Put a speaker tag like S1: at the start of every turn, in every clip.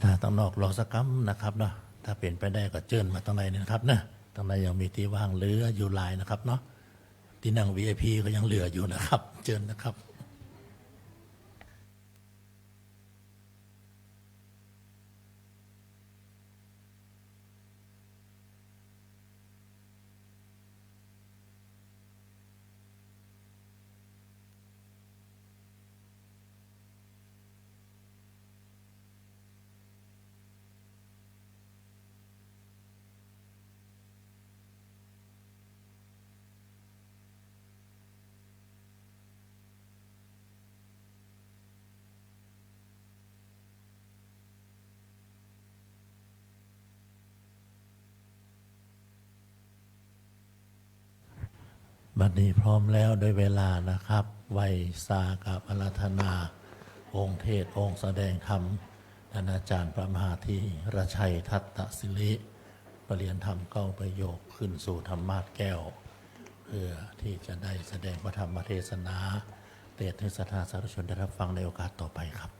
S1: ถ้าตั้งนอกรอสักกัมนะครับเนาะถ้าเป็นไปได้ก็เจิญมาตั้งในนี่นะครับนะตั้งในยังมีที่ว่างเหลืออยู่หลายนะครับเนาะที่นั่ง VIP ก็ยังเหลืออยู่นะครับเจิญนะครับบัดนี้พร้อมแล้วโดยเวลานะครับไหวสากับอาราธนาองค์เทศองค์แสดงธรรมท่านอาจารย์พระมหาธีรชัยทัตตศิริประเรียนธรรมเก้าประโยคขึ้นสู่ธรรมาสแก้วเพื่อที่จะได้แสดงพระธรรมเทศนาเทศให้ศรัทธาสาธุชนได้รับฟังในโอกาสต่อไปครับ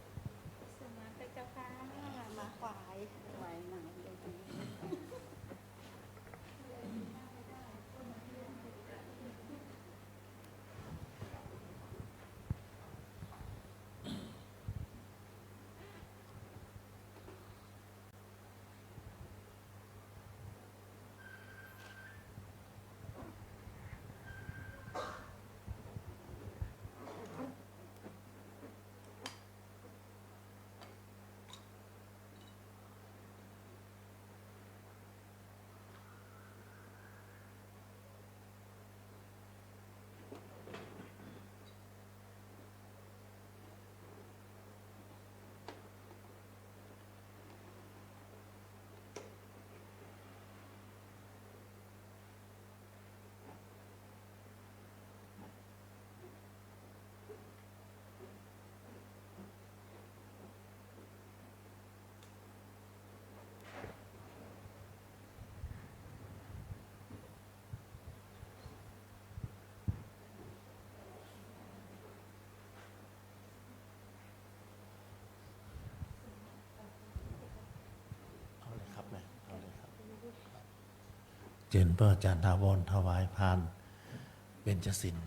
S2: สมาธิเจ้าค่ะมาขวายไหวหนังเดี๋ยวนี้
S1: เจนเพื่ออาจารย์ทาวรถวายพานเบญจศิลป์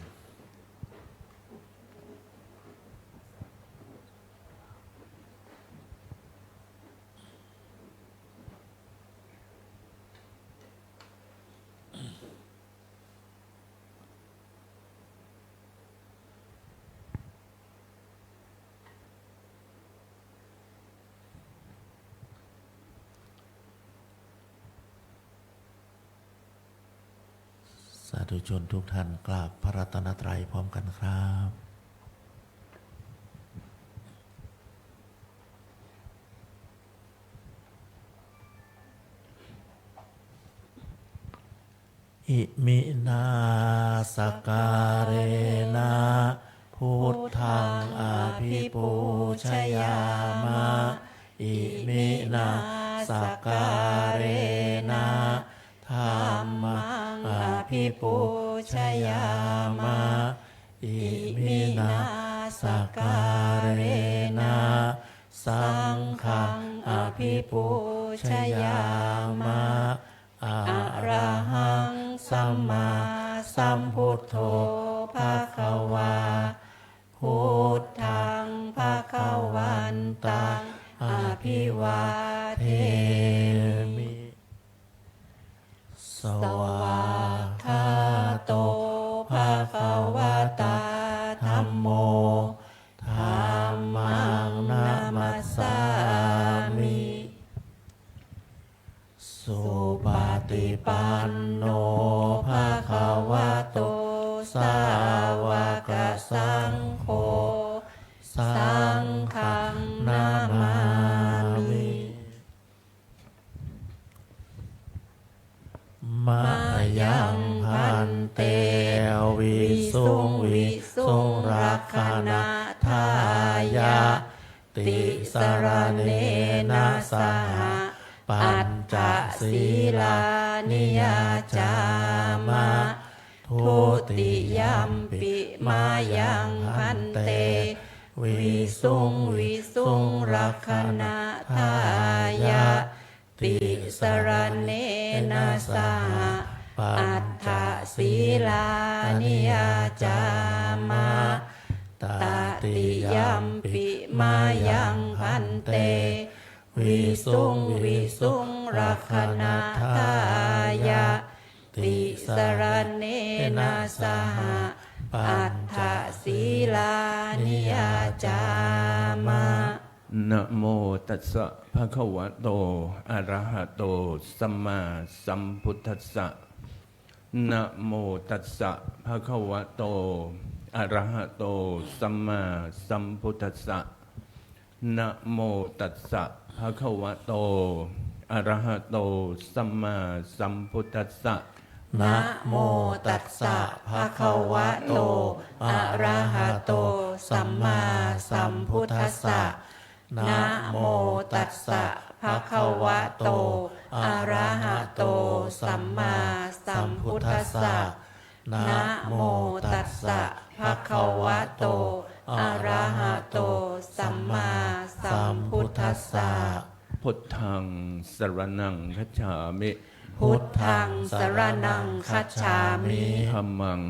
S1: สาธุชนทุกท่านกราบพระรัตนตรัยพร้อมกันครับอิมินาสการเรนะพุทธังอภิปูชยามะอิมินาสการเรนะธัมมังอภิปูชยามะอิมินาสการเรนะสังฆังอภิปูชยามะอะระหังสัมมาสัมพุทโธภะคะวาพุทธังภะคะวันตังอภิวาเทมิสวากขาโตภะคะวะตาธัมโมธัมมังนะมัสสามิสุปฏิปันโนภะคะวะโตสาวกสังโฆสังฆังนามามิมายังพันเตวิสุงวิสุงรักขณทายะติสรเนนะสหปัญจศีลานิยาจามะทุติยัมปิมายังพันเต วิสุงวิสุงรักขณทายะติสรณเนนะสหอัฏฐศีลานิยาจามะตติยัมปิมายังพันเตวิสุงวิสุงรักขณทายะติสรณเนนะสหอัฏฐศีลานิยาจามะ
S3: นะโมตัสสะภะคะวะโตอะระหะโตสัมมาสัมพุทธัสสะนะโมตัสสะภะคะวะโตอะระหะโตสัมมาสัมพุทธัสสะนะโมตัสสะภะคะวะโตอะระหะโตสัมมาสัมพุทธัสสะ
S1: นะโมตัสสะภะคะวะโตอะระหะโตสัมมาสัมพุทธัสสะนะโมตัสสะภะคะวะโตอะระหะโตสัมมาสัมพุทธัสสะนะโมตัสสะภะคะวะโตอะระหะโตสัมมาสัมพุทธัสสะ
S3: พุทธังสรณังคัจฉามิ
S1: พุทธังสรณังคัจฉามิ
S3: ธัมมัง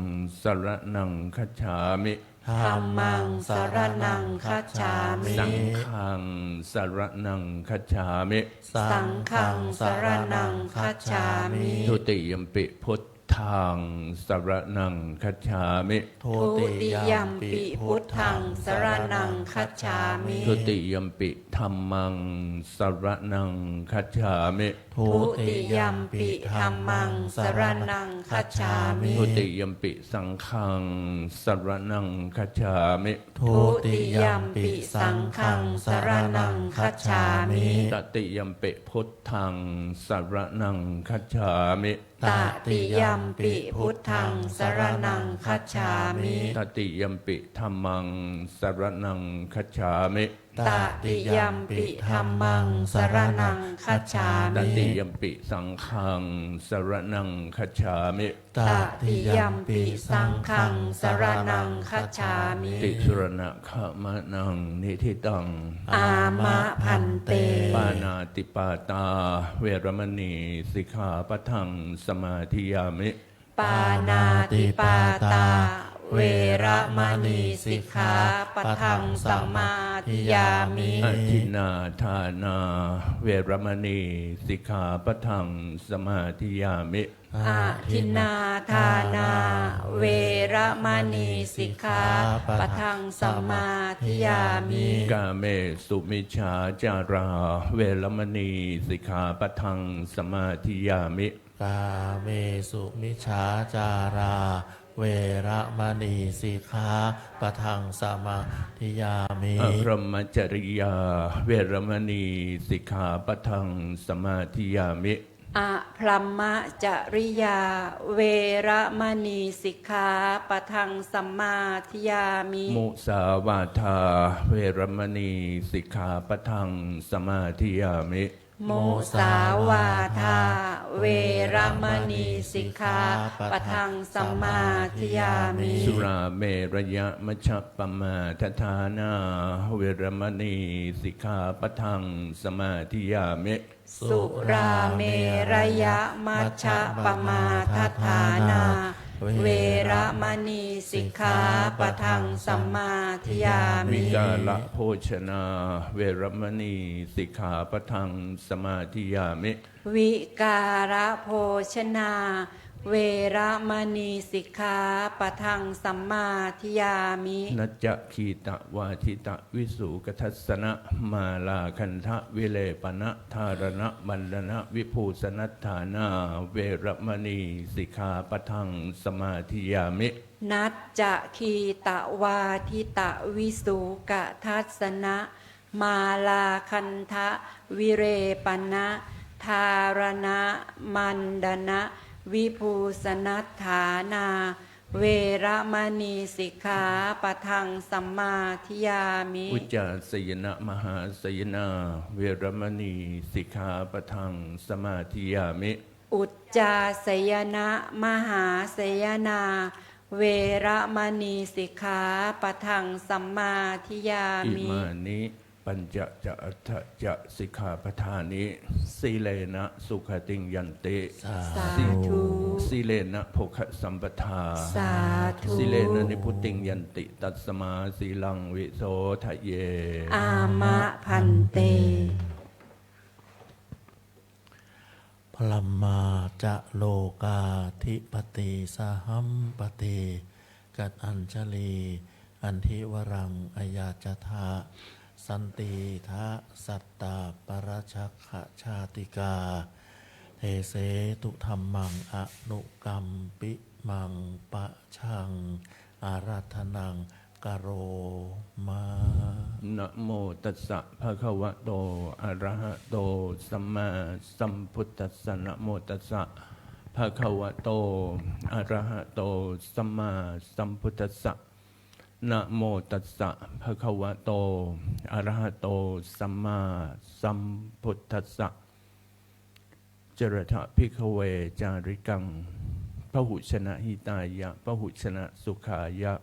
S3: สรณังคัจฉามิ
S1: ธัมมังสรณังคัจฉามิ
S3: สังฆังสรณังคัจฉามิ
S1: สังฆังสรณังคัจฉามิ
S3: ทุติยัมปิพุทธังสรณังคัจฉามิ
S1: ทุติยัมปิพุทธังสรณังคัจฉามิ
S3: ทุติยัมปิธัมมังสรณังคัจฉามิ
S1: ทุติยัมปิธัมมังสรณังคัจฉามิ
S3: ทุติยัมปิสังฆังสรณังคัจฉามิ
S1: ทุติยัมปิสังฆังสรณังคัจฉามิ
S3: ตติยัมปิพุทธังสรณังคัจฉามิ
S1: ตติยัมปิพุทธังสรณังคัจฉามิ
S3: ตติยัมปิธัมมังสรณังคัจฉามิ
S1: ตติยัมปิธัมมังสรณังคัจฉามิ
S3: ตติยัมปิสังฆังสรณังคัจฉามิ
S1: ตติยัมปิสังฆังสรณังคัจฉามิ
S3: ติสุรณะขมะนังนิธิตัง
S1: อามะพันเต
S3: ปานาติปาตาเวรมณีสิกขาปะทังสมาธิยามิ
S1: ปานาติปาตาเวระมณีสิกขาปะทังสมาธิยามิ
S3: อทินนาทานาเวรมณีสิกขาปะทังสมาธิยามิ
S1: อทินนาทานาเวระมณีสิกขาปะทังสมาธิยามิ
S3: กาเมสุมิจฉาจาราเวรมณีสิกขาปะทังสมาธิยามิ
S1: กาเมสุมิจฉาจาราเวระมณีสิกขาปะทังสมาธิยามิ
S3: อพรหมจริยาเวรมณีสิกขาปะทังสมาธิยามิ
S1: อพรหมจริยาเวระมณีสิกขาปะทังสัมมาธิยามิ
S3: มุสาวาทาเวรมณีสิกขาปะทังสมาธิยามิ
S1: มุสาวาทาเวระมณีสิกขาปะทังสัมมาธิยามิ
S3: สุราเมรยะมัชฌัปปมาทฐานาเวรมณีสิกขาปะทังสมาธิยามิ
S1: สุราเมรยะมัชฌัปปมาทฐานาเวระมณีสิกขาปะทังสัมมาธิยามิ
S3: วิกาลโภชนาเวรมณีสิกขาปะทังสมาธิยามิ
S1: วิการะโภชนาเวระมณีสิกขาปะทังสัมมาธิยามิ
S3: นัจจคีตะวาทิตะวิสุกทัสสนะมาลาคันทะวิเลปนะธารณะบันดนะวิภูสนัฏฐานาเวรมณีสิกขาปะทังสมาธิยามิ
S1: นัจจคีตะวาทิตะวิสุกทัสสนะมาลาคันทะวิเรปนะธารณะมันดนะวิภูสนัฏฐานาเวระมณีสิกขาปะทังสัมมาธิยามิ
S3: อุจจาสยนะมหาสยนาเวรมณีสิกขาปะทังสมาธิยามิ
S1: อุจจาสยนะมหาสยนา
S2: เวระมณีสิกขาปะทังสัมมาทิยา
S3: อิ
S2: มิ
S3: มานิปัญจจะอัฏฐจะสิกขาปทานิสีเลนะสุขติงยันติ
S1: สา
S2: สา
S1: ธุ
S2: ธุ
S3: สีเลนะโภคสัมปทา
S2: สาธุ
S3: สีเลนะนิพุติงยันติตัสมาสีลังวิโสทะเย
S2: อามะพันเต
S1: พลัมมาจะโลกาธิปติสหัมปติกัดอัญชลีอันทิวรังอายาจทาสันติทะสัตตาปรชักขชาติกาเทเสตุธรรมังอนุกรรมปิมังปะชังอาราธนังกโรมา
S3: นะโมตัสสะภะคะวะโตอะระหะโตสัมมาสัมพุทธัสสะนะโมตัสสะภะคะวะโตอะระหะโตสัมมาสัมพุทธัสสะนะโมตัสสะภะคะวะโตอะระหะโตสัมมาสัมพุทธัสสะจรถะภิกขเวจาริกังพหุชนะหิตายะพหุชนะสุขายะ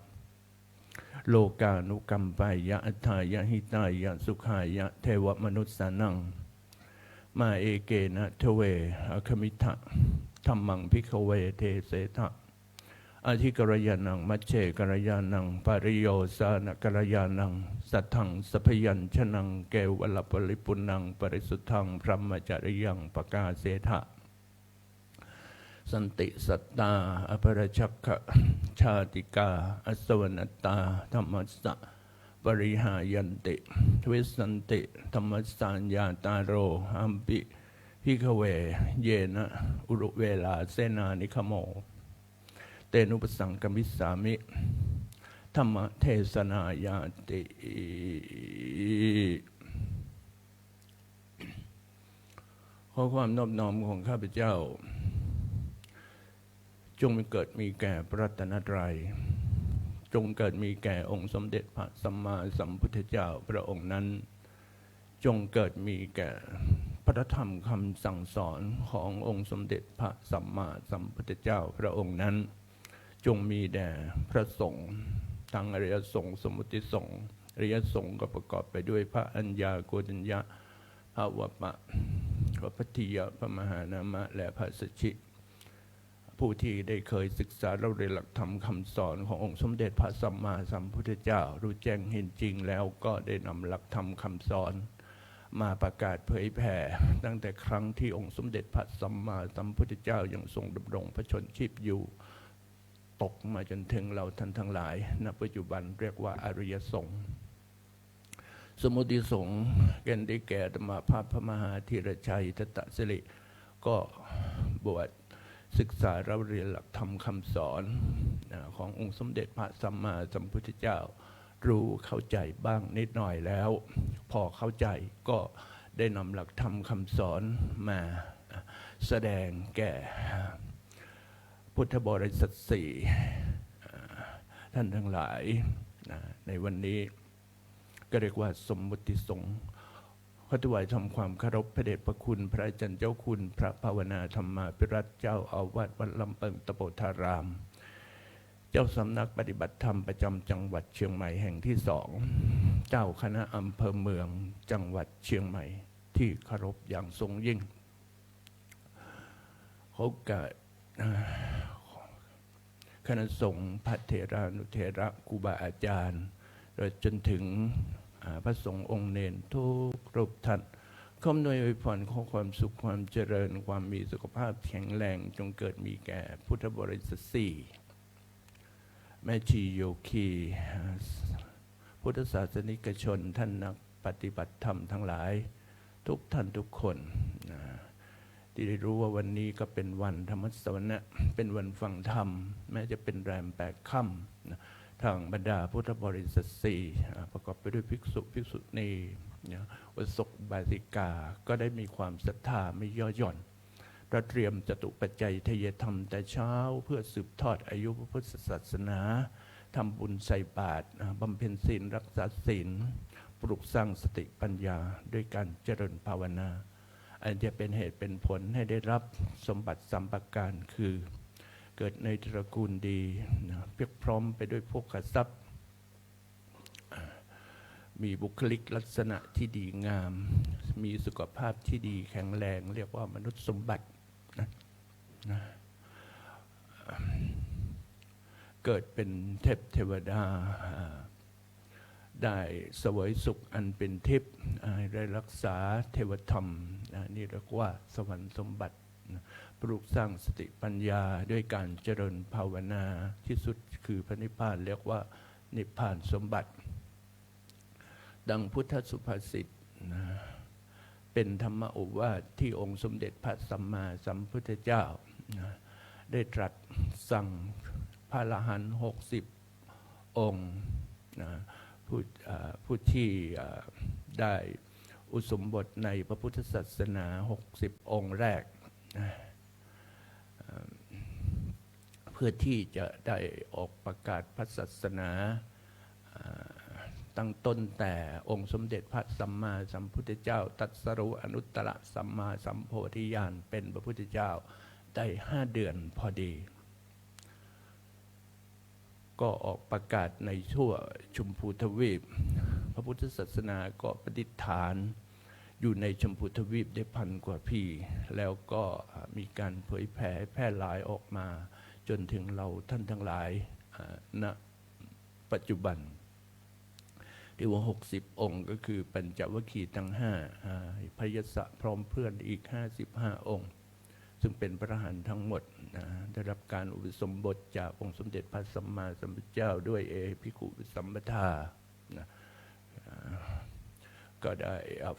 S3: โลกานุกัมปายะอัฏฐายะหิตายะสุขายะเทวมนุสสานังมาเอเกนะทเวอคมิทะธัมมังภิกขเวเทเสทะอธิกรยานังมัจเจกรยานังปาริโยสานกรยานังสัทธังสัพยัญชนังเกวลปริปุนังปริสุทธังพรหมจริยังปกาเสทะสันติสัตตาอภรชักขะชาติกาอสวนัตตาธรรมัสสะปริหายันติวิสันติธรรมสัญญาตาโรอัมปิพิขเวเยนะอุรุเวลาเสนานิคโมเตนุปสังกมิสสามิธรรมเทศนายาติขอความนอบน้อมของข้าพเจ้าจงมีเกิดมีแก่พระรัตนตรัยจงเกิดมีแก่องค์สมเด็จพระสัมมาสัมพุทธเจ้าพระองค์นั้นจงเกิดมีแก่พระธรรมคำสั่งสอนขององค์สมเด็จพระสัมมาสัมพุทธเจ้าพระองค์นั้นจงมีแด่พระสงฆ์ทั้งอริยสงฆ์สมุติสงฆ์อริยสงฆ์ก็ประกอบไปด้วยพระอัญญาโกณัญญะพระวัปปะพระพัทธิยะพระมหานามะและพระสัชชิผู้ที่ได้เคยศึกษาเราเรียนหลักธรรมคำสอนขององค์สมเด็จพระสัมมาสัมพุทธเจ้ารู้แจ้งเห็นจริงแล้วก็ได้นำหลักธรรมคำสอนมาประกาศเผยแผ่ตั้งแต่ครั้งที่องค์สมเด็จพระสัมมาสัมพุทธเจ้ายังทรงดำรงพระชนชีพอยู่ตกมาจนถึงเราท่านทั้งหลายณปัจจุบันเรียกว่าอริยสงฆ์สมุติสงฆ์แก่นได้แก่ธรรมภาพพระมหาธีรชัยทัตตสิริก็บวชศึกษาเราเรียนหลักธรรมคำสอนขององค์สมเด็จพระสัมมาสัมพุทธเจ้ารู้เข้าใจบ้างนิดหน่อยแล้วพอเข้าใจก็ได้นำหลักธรรมคำสอนมาแสดงแก่พุทธบริษัทสี่ท่านทั้งหลายในวันนี้ก็เรียกว่าสมมุติสงฆ์ขอถวายทำความเคารพพระเดชพระคุณพระอาจารย์เจ้าคุณพระภาวนาธรรมาภิรัตน์เจ้าอาวาสวัดลำเปิงตโปธารามเจ้าสำนักปฏิบัติธรรมประจำจังหวัดเชียงใหม่แห่งที่2เจ้าคณะอำเภอเมืองจังหวัดเชียงใหม่ที่เคารพอย่างสูงยิ่งเขาเกิดคณะสงฆ์พระเถรานุเถระครูบาอาจารย์จนถึงพระสงฆ์องค์เนรทุกรูปท่านขออวยพรขอความสุขความเจริญความมีสุขภาพแข็งแรงจงเกิดมีแก่พุทธบริษัทสี่แม่ชีโยคีพุทธศาสนิกชนท่านนักปฏิบัติธรรมทั้งหลายทุกท่านทุกคนที่ได้รู้ว่าวันนี้ก็เป็นวันธรรมสวนะเป็นวันฟังธรรมแม้จะเป็นแรม8 ค่ำทางบรรดาพุทธบริษัทสี่ประกอบไปด้วยภิกษุภิกษุณีอุบาสกอุบาสิกาก็ได้มีความศรัทธาไม่ย่อหย่อนเราเตรียมจตุปัจจัยทายธรรมแต่เช้าเพื่อสืบทอดอายุพระพุทธศาสนาทำบุญใส่บาตรบำเพ็ญศีลรักษาศีลปลุกสร้างสติปัญญาด้วยการเจริญภาวนาอันจะเป็นเหตุเป็นผลให้ได้รับสมบัติ3 ประการคือ เกิดในตระกูลดีนะเพียบพร้อมไปด้วยพวกกทรัพย์มีบุคลิกลักษณะที่ดีงามมีสุขภาพที่ดีแข็งแรงเรียกว่ามนุษย์สมบัตินะเกิดเป็นเทพเทวดาได้เสวยสุขอันเป็นทิพย์ได้รักษาเทวธรรมนี่เรียกว่าสวรรค์สมบัติปลูกสร้างสติปัญญาด้วยการเจริญภาวนาที่สุดคือพระนิพพานเรียกว่านิพพานสมบัติดังพุทธสุภาษิตเป็นธรรมโอวาทที่องค์สมเด็จพระสัมมาสัมพุทธเจ้าได้ตรัสสั่งพระอรหันต์60 องค์ผู้ที่ได้อุสมบทในพระพุทธศาสนา60 องค์แรกเพื่อที่จะได้ออกประกาศพระศาสนาตั้งต้นแต่องค์สมเด็จพระสัมมาสัมพุทธเจ้าตรัสรู้อนุตตรสัมมาสัมโพธิญาณเป็นพระพุทธเจ้าได้5 เดือนพอดีก็ออกประกาศในทั่วชมพูทวีปพระพุทธศาสนาก็ประดิษฐานอยู่ในชมพูทวีปได้1,000 กว่าปีแล้วก็มีการเผยแพร่หลายออกมาจนถึงเราท่านทั้งหลายณปัจจุบันที่ว่า60 องค์ก็คือปัญจวัคคีย์ทั้ง5พยศพร้อมเพื่อนอีก55 องค์ซึ่งเป็นพระอรหันต์ทั้งหมดได้รับการอุปสมบทจากองค์สมเด็จพระสัมมาสัมพุทธเจ้าด้วยภิกขุสัมปทาก็ได้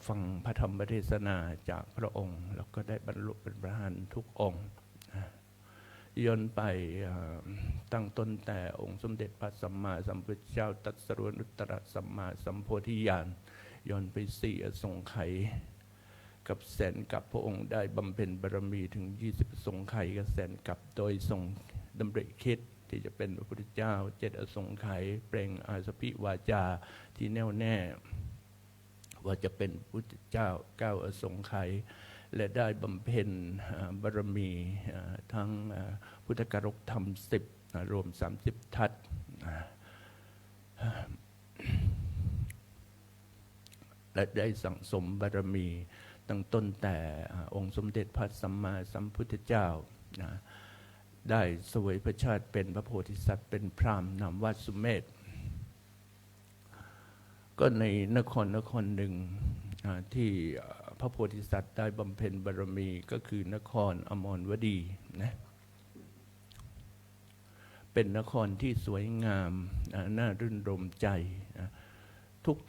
S3: ฟังพระธรรมเทศนาจากพระองค์แล้วก็ได้บรรลุเป็นพระอรหันต์ทุกองค์ย้อนไปตั้งต้นแต่องค์สมเด็จพระสัมมาสัมพุทธเจ้าตรัสรู้อนุตตรสัมมาสัมโพธิญาณย้อนไป4 อสงไขยกับแสนกับพระองค์ได้บำเพ็ญบารมีถึง20 อสงไขยกับแสนกับโดยทรงดำริคิดที่จะเป็นพระพุทธเจ้า7 อสงไขยเปล่งอาสพิวาจาที่แน่วแน่ว่าจะเป็นพระพุทธเจ้า9 อสงไขยและได้บำเพ็ญบารมีทั้งพุทธกรกธรรม10รวม30 ทัศและได้สั่งสมบารมีตั้งต้นแต่องค์สมเด็จพระสัมมาสัมพุทธเจ้าได้เสวยพระชาติเป็นพระโพธิสัตว์เป็นพราหมณ์นามว่าสุเมธก็ในนครหนึ่งที่พระโพธิสัตว์ได้บำเพ็ญบารมีก็คือนครอมรวดีนะเป็นนครที่สวยงามน่ารื่นรมใจ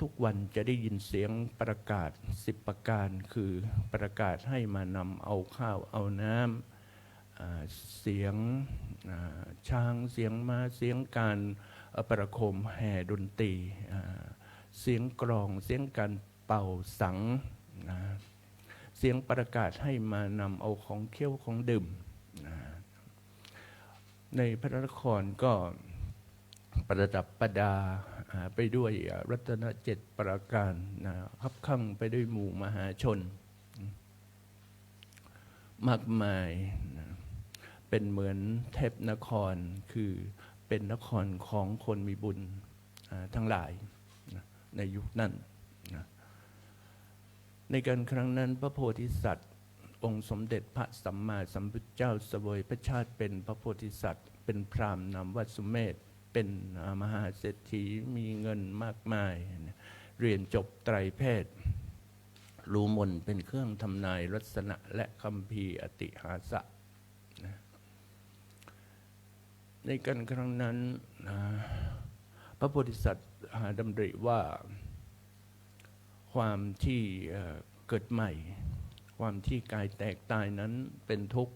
S3: ทุกวันจะได้ยินเสียงประกาศ10 ประการคือประกาศให้มานำเอาข้าวเอาน้ำเสียงช้างเสียงม้าเสียงการประโคมแห่ดนตรีเสียงกลองเสียงการเป่าสังเสียงประกาศให้มานำเอาของเคี้ยวของดื่มในพระนครก็ประดับประดาไปด้วยรัตน7 ประการคับคั่งไปด้วยหมู่มหาชนมากมายเป็นเหมือนเทพนครคือเป็นนครของคนมีบุญทั้งหลายในยุคนั้นในการครั้งนั้นพระโพธิสัตว์องค์สมเด็จพระสัมมาสัมพุทธเจ้าเสวยพระชาติเป็นพระโพธิสัตว์เป็นพราหมณ์นามว่าสุเมธเป็นมหาเศรษฐีมีเงินมากมายเรียนจบไตรเพศรู้มนต์เป็นเครื่องทำนายลักษณะและคัมภีร์อติหาสะในการครั้งนั้นพระโพธิสัตว์ดำริว่าความที่เกิดใหม่ความที่กายแตกตายนั้นเป็นทุกข์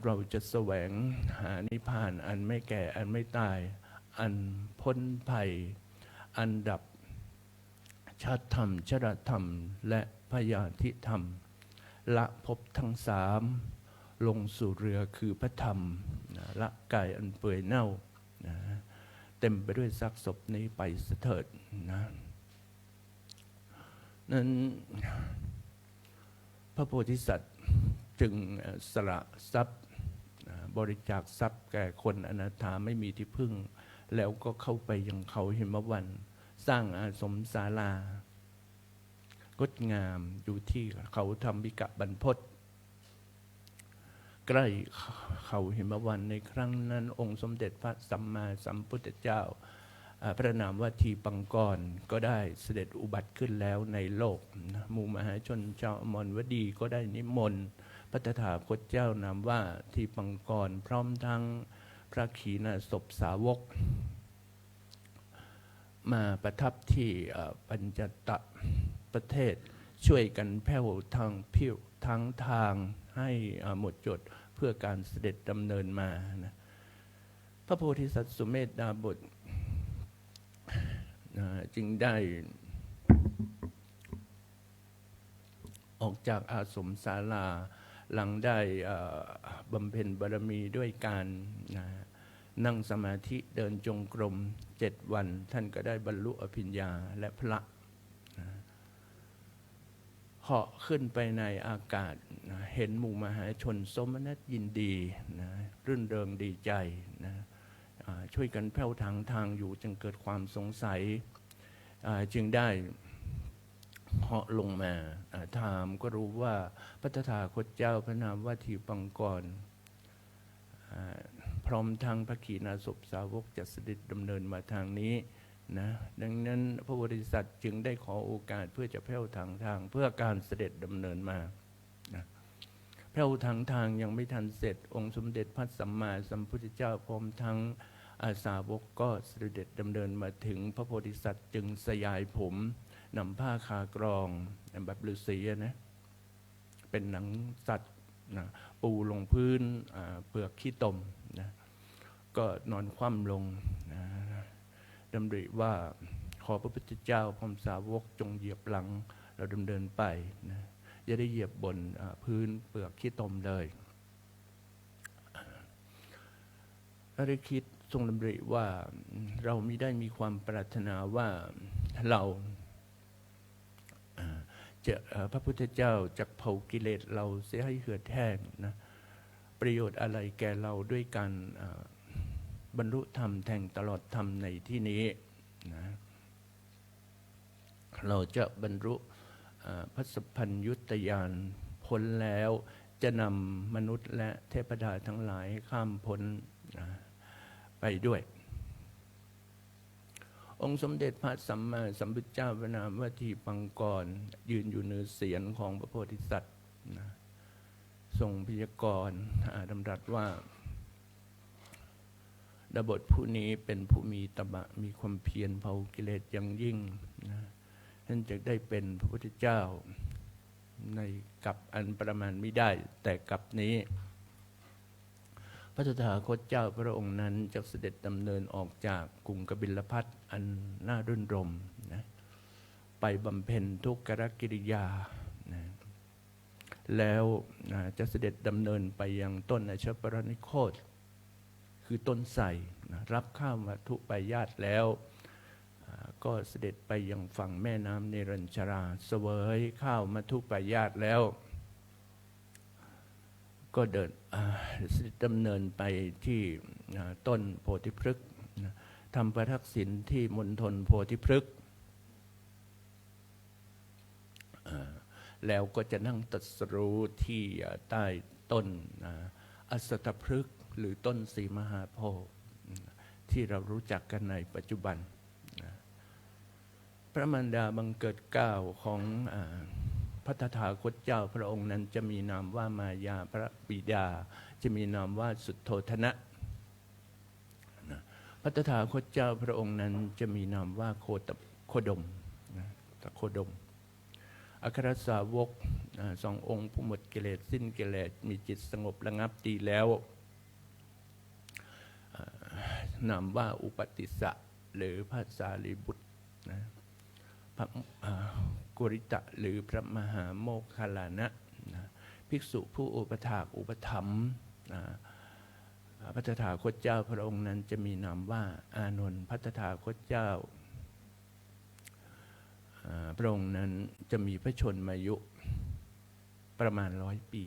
S3: เราจะแสวงหานิพพานอันไม่แก่อันไม่ตายอันพ้นภัยอันดับชาติธรรมชราธรรมและพยาธิธรรมละภพทั้ง3ลงสู่เรือคือพระธรรมละกายอันเปื่อยเน่าเต็มไปด้วยซากศพนี้ไปเถิดนั้นพระโพธิสัตว์จึงสละทรัพย์ บริจาคทรัพย์แก่คนอนาถาไม่มีที่พึ่ง แล้วก็เข้าไปยังเขาหิมวัน สร้างอาสมศาลางดงามอยู่ที่เขาธรรมิกะบรรพตใกล้เขาหิมวันในครั้งนั้นองค์สมเด็จพระสัมมาสัมพุทธเจ้าพระนามว่าทีปังกรก็ได้เสด็จอุบัติขึ้นแล้วในโลกหมู่มหาชนชาวอมรวดีก็ได้นิมนต์พระตถาคตเจ้านามว่าทีปังกรพร้อมทั้งพระขีณาสพสาวกมาประทับที่ปัญจตะประเทศช่วยกันแผ่วทางพิวทั้งทางให้หมดจดเพื่อการเสด็จดำเนินมานะพระโพธิสัตว์สุเมธดาบทจึงได้ออกจากอาสมศาลาหลังได้บำเพ็ญบารมีด้วยการนั่งสมาธิเดินจงกรม7 วันท่านก็ได้บรรลุอภิญญาและพระเหาะขึ้นไปในอากาศเห็นหมู่มหาชนสมนัสยินดีรื่นเริงดีใจช่วยกันแผ่วทางอยู่จึงเกิดความสงสัยจึงได้เหาะลงมาถามก็รู้ว่าพระตถาคตเจ้าพระนามว่าทีปังกรพร้อมทั้งพระขีณาสพสาวกจะเสด็จดำเนินมาทางนี้นะดังนั้นพระบริษัทจึงได้ขอโอกาสเพื่อจะแผ่วทางเพื่อการเสด็จดำเนินมานะแผ่วทางยังไม่ทันเสร็จองค์สมเด็จพระสัมมาสัมพุทธเจ้าพร้อมทั้งอาสาวกก็เสด็จดำเนินมาถึงพระโพธิสัตว์จึงสยายผมนำผ้าคากรองแบบฤาษีนะเป็นหนังสัตว์นะปูลงพื้นเปลือกขี้ตมนะก็นอนคว่ำลงนะดำริว่าขอพระพุทธเจ้าพร้อมสาวกจงเหยียบหลังเราดำเนินไปนะอย่าได้เหยียบบนพื้นเปลือกขี้ตมเลยพระฤาษีทรงดำริว่าเรามิได้มีความปรารถนาว่าเราจะพระพุทธเจ้าจะเผากิเลสเราเสียให้เหือดแห้งนะประโยชน์อะไรแก่เราด้วยการบรรลุธรรมแทงตลอดธรรมในที่นี้นะเราจะบรรลุพระสัพพัญญุตญาณพ้นแล้วจะนำมนุษย์และเทพดาทั้งหลายข้ามพ้นไปด้วยองค์สมเด็จพระสัมมาสัมพุทธเจ้าพระนามว่าทีปังกรยืนอยู่เหนือเสียรของพระโพธิสัตว์นะทรงพยากรณ์ดำรัสว่าดาบทผู้นี้เป็นผู้มีตบะมีความเพียรเผากิเลสอย่างยิ่งนะท่านจะได้เป็นพระพุทธเจ้าในกัปอันประมาณไม่ได้แต่กัปนี้พระตถาคตเจ้าพระองค์นั้นจะเสด็จดำเนินออกจากกรุงกบิลพัสดุอันน่ารื่นรมนะไปบำเพ็ญทุกขกิริยานะแล้วจะเสด็จดำเนินไปยังต้นอชปรนิโคตคือต้นไทรนะรับข้าวมัทุปายาตแล้วก็เสด็จไปยังฝั่งแม่น้ำเนรัญชราเสวยข้าวมัทุปายาตแล้วก็เดินดำเนินไปที่ต้นโพธิพฤกษ์ทำประทักษิณที่มณฑลโพธิพฤกษ์แล้วก็จะนั่งตรัสรู้ที่ใต้ต้นอสตพฤกษ์หรือต้นสีมหาโพธิ์ที่เรารู้จักกันในปัจจุบันพระมารดาบังเกิดเกล้าของพระตถาคตเจ้าพระองค์นั้นจะมีนามว่ามายาพระบิดาจะมีนามว่าสุทโธทนะพระตถาคตเจ้าพระองค์นั้นจะมีนามว่าโคดมโคดมอัครสาวก2 องค์ผู้หมดกิเลสสิ้นกิเลสมีจิตสงบระงับดีแล้วนามว่าอุปติสสะหรือพระสารีบุตรนะพระกุริตะหรือพระมหาโมคคัลลานะภิกษุผู้อุปถากอุปถัมภ์พระตถาคตเจ้าพระองค์นั้นจะมีนามว่าอานนท์พระตถาคตเจ้าพระองค์นั้นจะมีพระชนมายุประมาณ100 ปี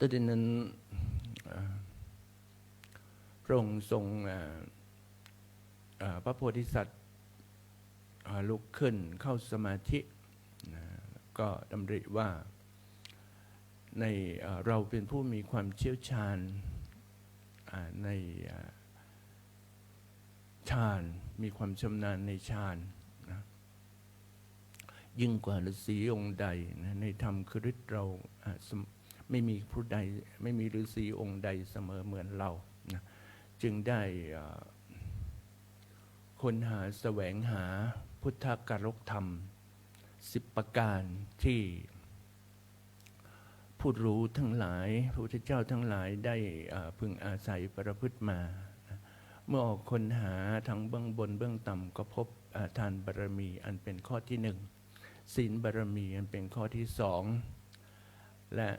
S3: ตอนนั้นพระองค์ทรงพระโพธิสัตว์ลุกขึ้นเข้าสมาธิก็ดำริว่าในเราเป็นผู้มีความเชี่ยวชาญในฌานมีความชำนาญในฌานนะยิ่งกว่าฤาษีองค์ใดนะในธรรมคฤห์เราไม่มีผู้ใดไม่มีฤาษีองค์ใดเสมอเหมือนเรานะจึงได้ค้นหาแสวงหาพุทธกรกธรรม10ประการที่ผู้รู้ทั้งหลายพระพุทธเจ้าทั้งหลายได้พึงอาศัยประพฤติมาเมื่อออกค้นหาทั้งเบื้องบนเบื้องต่ำก็พบทานบารมีอันเป็นข้อที่1ศีลบารมีอันเป็นข้อที่2และ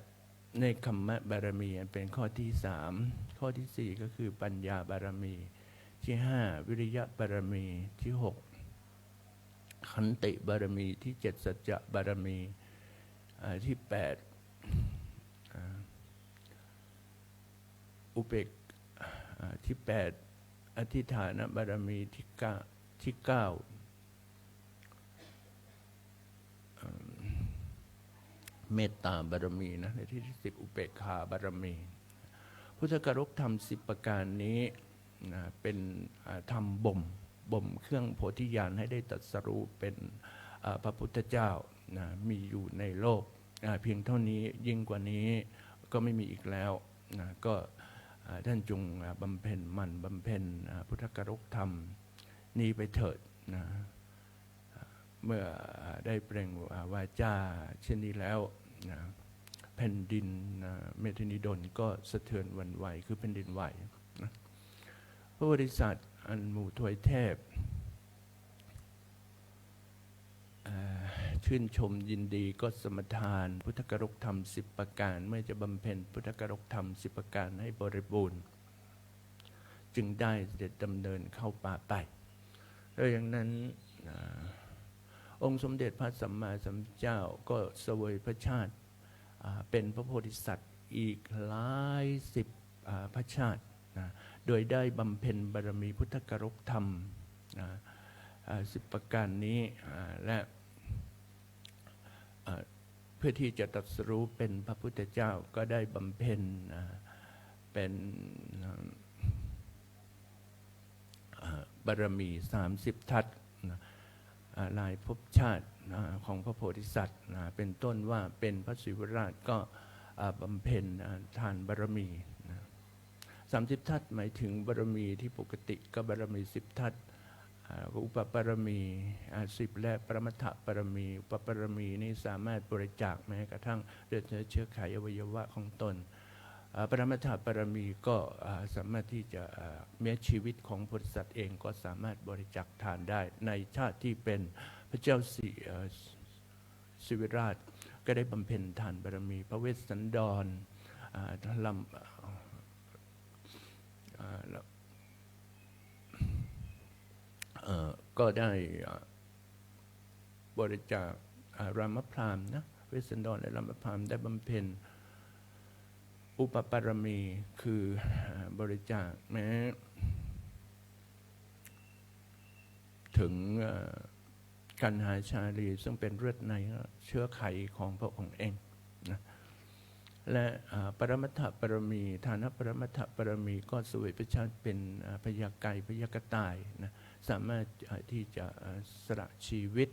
S3: เนกขัมมะบารมีอันเป็นข้อที่3ข้อที่4ก็คือปัญญาบารมีที่5วิริยะบารมีที่6ขันติบารมีที่7สัจจะบารมีที่8อุเบกที่8อธิฐานบารมีที่9เมตตาบารมีนะในที่10อุเบกขาบารมีพุทธกรกธรรม10ประการนี้เป็นธรรมบ่มเครื่องโพธิญาณให้ได้ตรัสรู้เป็นพระพุทธเจ้ามีอยู่ในโลกเพียงเท่านี้ยิ่งกว่านี้ก็ไม่มีอีกแล้วก็ท่านจงบำเพ็ญมันบำเพ็ญพุทธกรกธรรมนี้ไปเถิดนะเมื่อได้เปล่งวาจาเช่นนี้แล้วแผ่นดินเมธนิดลก็สะเทือนหวั่นไหวคือแผ่นดินไหวนะพระบริษัทอันหมู่ทวยเทพชื่นชมยินดีก็สมทานพุทธกรกธรรม10ประการเมื่อจะบำเพ็ญพุทธกรกธรรม10ประการให้บริบูรณ์จึงได้เสด็จดำเนินเข้าป่าไปแล้วอย่างนั้นองค์สมเด็จพระสัมมาสัมพุทธเจ้าก็เสวยพระชาติเป็นพระโพธิสัตว์อีกหลายสิบพระชาติโดยได้บำเพ็ญบารมีพุทธกรกธรรม10ประการนี้และเพื่อที่จะตรัสรู้เป็นพระพุทธเจ้าก็ได้บำเพ็ญเป็นบารมี30ทัศลายภพชาติของพระโพธิสัตว์เป็นต้นว่าเป็นพระศิวราชก็บำเพ็ญทานบารมี30ทัศหมายถึงบารมีที่ปกติก็บารมี10ทัศอุปปารมี10และปรมัตถบารมีอุปปารมีนี้สามารถบริจาคแม้กระทั่งเลือดเนื้อเชื้อไขอวัยวะของตนปรมัตถบารมีก็สามารถที่จะแม้ชีวิตของโพธิสัตว์เองก็สามารถบริจาคทานได้ในชาติที่เป็นพระเจ้าศิวิราชก็ได้บำเพ็ญทานบารมีพระเวสสันดรก็ได้บริจาครามพรามนะเวสสันดรและรามพรามได้บำเพ็ญอุปปารมีคือบริจาคแม้ถึงกันหาชาลีซึ่งเป็นเลือดในเชื้อไขของพระองค์เองนะและปรมัตถบารมีฐานะปรมัตถบารมีก็เสวยพระชาติเป็นพยาไก่พยากตายนะสามารถที่จะสละชีวิต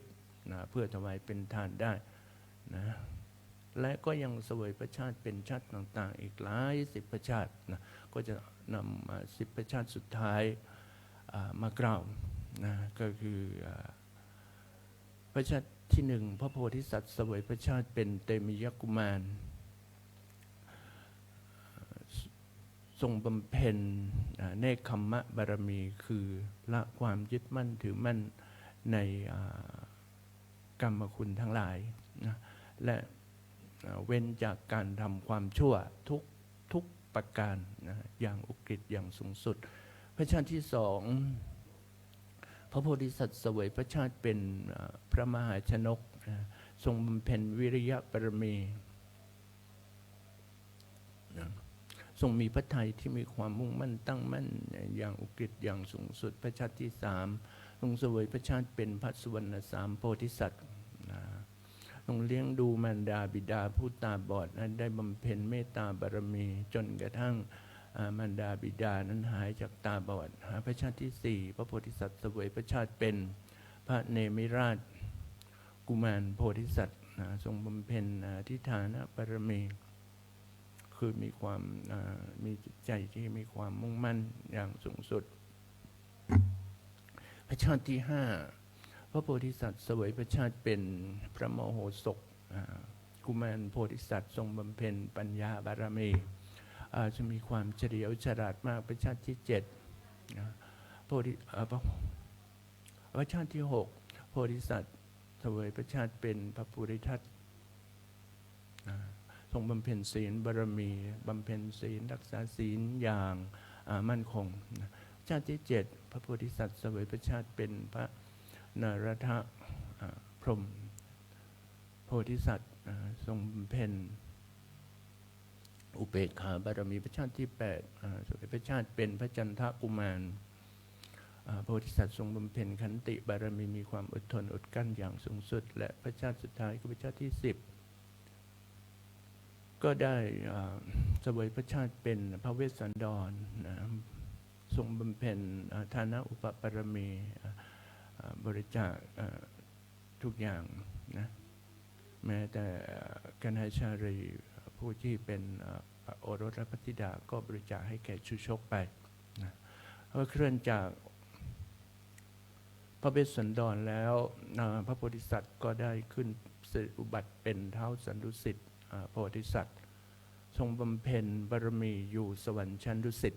S3: นะเพื่อถวายเป็นทานได้นะและก็ยังเสวยพระชาติเป็นชาติต่างๆอีกหลาย10พระชาตินะก็จะนำ10พระชาติสุดท้ายมากล่าวนะก็คือพระชาติที่1พระโพธิสัตว์เสวยพระชาติเป็นเตมิยกุมารทรงบำเพ็ญเนกขัมมะบารมีคือละความยึดมั่นถือมั่นในกรรมคุณทั้งหลายนะและเว้นจากการทำความชั่วทุกประการนะอย่างอุกฤษอย่างสูงสุดพระชาติที่2พระโพธิสัตว์เสวยพระชาติเป็นพระมหาชนกทรงบำเพ็ญวิริยะบารมี นะทรงมีพระทัยที่มีความมุ่งมั่นตั้งมั่นอย่างอุกฤษอย่างสูงสุดพระชาติที่สามทรงเสวยพระชาติเป็นพระสุวรรณสามโพธิสัตว์นะทรงเลี้ยงดูมารดาบิดาผู้ตาบอดนั้นได้บำเพ็ญเมตตาบารมีจนกระทั่งมารดาบิดานั้นหายจากตาบอดพระชาติที่สี่พระโพธิสัตว์เสวยพระชาติเป็นพระเนมิราชกุมารโพธิสัตว์ทรงบำเพ็ญทิฏฐานะบารมีคือมีความมีจิตใจที่มีความมุ่งมั่นอย่างสูงสุดพระชาติที่ห้าพระโพธิสัตว์เสวยพระชาติเป็นพระโมโหสถกุมารโพธิสัตว์ทรงบำเพ็ญปัญญาบารมีจะมีความเฉลียวฉลาดมากพระชาติที่เจ็ดพระชาติที่หกโพธิสัตว์เสวยพระชาติเป็นพระปุริทัตทรงบำเพ็ญศีลบารมีบำเพ็ญศีลรักษาศีลอย่างมั่นคงชาติที่เจ็ดพระโพธิสัตว์เสวยพระชาติเป็นพระนรทพรหมโพธิสัตว์ทรงบำเพ็ญอุเบกขาบารมีพระชาติที่แปดเสวยพระชาติเป็นพระจันทกุมารโพธิสัตว์ทรงบำเพ็ญขันติบารมีมีความอดทนอดกั้นอย่างสูงสุดและพระชาติสุดท้ายคือพระชาติที่10ก็ได้เสวยพระชาติเป็นพระเวสสันดรทรงบำเพ็ญทานะอุปปารมีบริจาคทุกอย่างนะแม้แต่กัณหาชารีผู้ที่เป็นโอรสและพระธิดาก็บริจาคให้แก่ชูชกไปนะก็เคลื่อนจากพระเวสสันดรแล้วพระโพธิสัตว์ก็ได้ขึ้นเสด็จอุบัติเป็นท้าวสันดุสิตโพธิสัตว์ทรงบำเพ็ญบารมีอยู่สวรรค์ชั้นดุสิต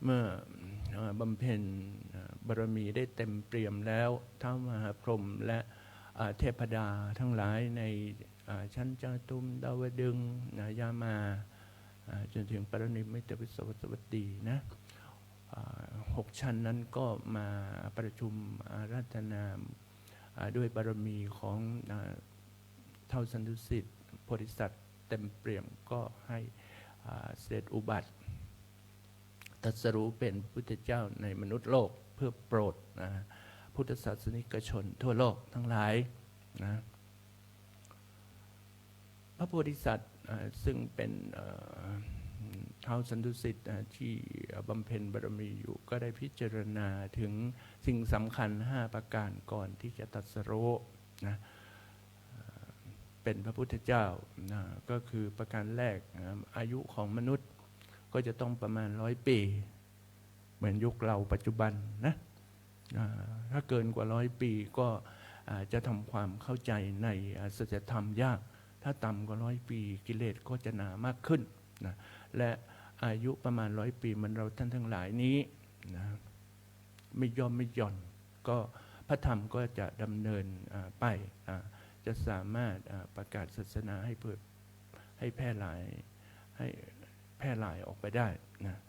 S3: เมื่อบำเพ็ญบารมีได้เต็มเปี่ยมแล้วท้าวมหาพรหมและเทพดาทั้งหลายในชั้นจาตุมดาวดึงยามาจนถึงปรนิมมิตวิสวัสวัสดีนะ6 ชั้นนั้นก็มาประชุมอาราธนาด้วยบารมีของท้าวสันดุสิตโพธิสัตว์เต็มเปี่ยมก็ให้เสด็จอุบัติตรัสรู้เป็นพุทธเจ้าในมนุษย์โลกเพื่อโปรดพุทธศาสนิกชนทั่วโลกทั้งหลายนะพระโพธิสัตว์ซึ่งเป็นท้าวสันดุสิตที่บำเพ็ญบารมีอยู่ก็ได้พิจารณาถึงสิ่งสำคัญ5ประการก่อนที่จะตรัสรู้นะเป็นพระพุทธเจ้านะก็คือประการแรกอายุของมนุษย์ก็จะต้องประมาณ100 ปีเหมือนยุคเราปัจจุบันนะถ้าเกินกว่า100 ปีก็จะทำความเข้าใจในสัจธรรมยากถ้าต่ำกว่า100 ปีกิเลสก็จะหนามากขึ้นนะและอายุประมาณ100 ปีเหมือนเราท่านทั้งหลายนี้นะไม่ย่อมไม่หย่อนก็พระธรรมก็จะดำเนินไปจะสามารถประกาศศาสนาให้แพร่หลายออกไปได้นะ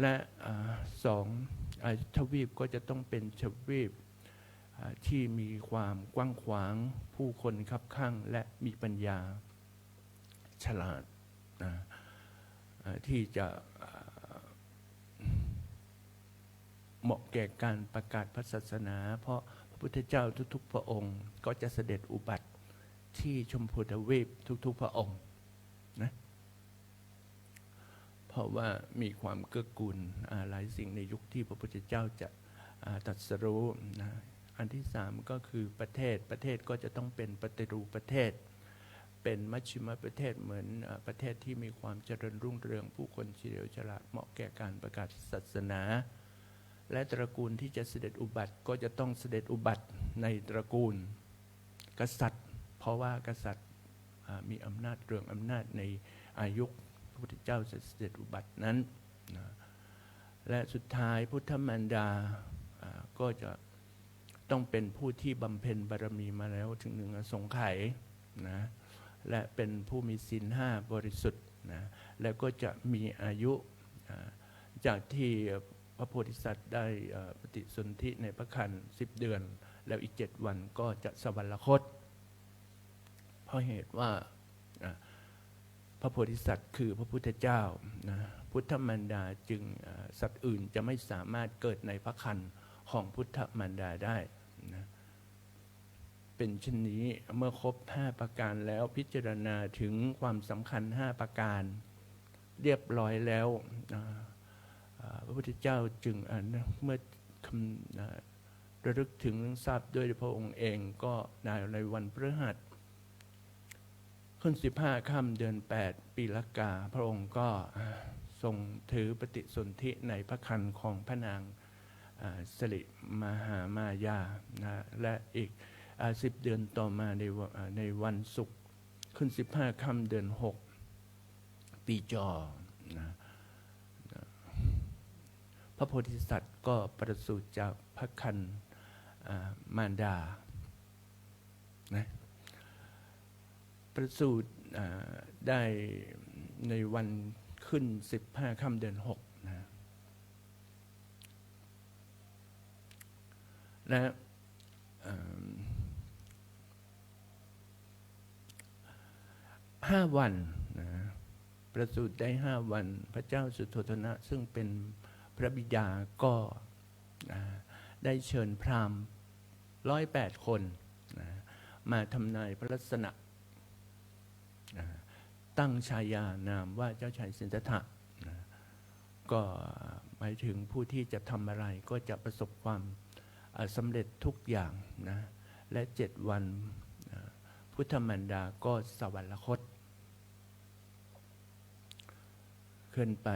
S3: และ2ทวีปก็จะต้องเป็นทวีปที่มีความกว้างขวางผู้คนคับข้างและมีปัญญาฉลาดนะที่จะเหมาะแก่การประกาศพระศาสนาเพราะพระพุทธเจ้าทุกๆพระองค์ก็จะเสด็จอุบัติที่ชมพูทวีปทุกๆพระองค์นะเพราะว่ามีความเกื้อกูลหลายสิ่งในยุคที่พระพุทธเจ้าจะตรัสรู้นะอันที่3ก็คือประเทศก็จะต้องเป็นปฏิรูปประเทศเป็นมัชฌิมประเทศเหมือนประเทศที่มีความเจริญรุ่งเรืองผู้คนเฉลียวฉลาดเหมาะแก่การประกาศศาสนาและตระกูลที่จะเสด็จอุบัติก็จะต้องเสด็จอุบัติในตระกูลกษัตริย์เพราะว่ากษัตริย์มีอำนาจเรืองอำนาจในอายุพระพุทธเจ้าเสด็จอุบัตินั้นนะและสุดท้ายพุทธมารดาก็จะต้องเป็นผู้ที่บำเพ็ญบารมีมาแล้วถึง1 อสงไขยนะและเป็นผู้มีศีล5 บริสุทธิ์นะแล้วก็จะมีอายุจากที่พระโพธิสัตว์ได้ปฏิสนธิในพระครรภ์10 เดือนแล้วอีก7 วันก็จะสวรรคตเพราะเหตุว่า พระโพธิสัตว์คือพระพุทธเจ้านะพุทธมารดาจึงสัตว์อื่นจะไม่สามารถเกิดในพระครรภ์ของพุทธมารดาได้นะเป็นเช่นนี้เมื่อครบ5ประการแล้วพิจารณาถึงความสำคัญ5ประการเรียบร้อยแล้วพระพุทธเจ้าจึงเมื่อระลึกถึงทราบด้วยพระองค์เองก็ในวันพฤหัสขึ้น15 ค่ำเดือน 8 ปีละกาพระองค์ก็ทรงถือปฏิสนธิในพระครรภ์ของพระนางสิริมหามายานะและอีก10 เดือนต่อมาในวันศุกร์ขึ้น15 ค่ำเดือน 6 ปีจอนะพระโพธิสัตว์ก็ประสูติจากพระครรภ์มารดานะประสูติได้ในวันขึ้น15 ค่ำเดือน 6นะและ5 วันนะประสูติได้5 วันพระเจ้าสุโธทนะซึ่งเป็นพระบิดาก็ได้เชิญพราหมณ์108 คนนะมาทำนายพระลักษณะตั้งฉายานามว่าเจ้าชายสิทธัตถะนะก็หมายถึงผู้ที่จะทำอะไรก็จะประสบความสำเร็จทุกอย่างนะและ7 วันพุทธมารดาก็สวรรคตขึ้นไป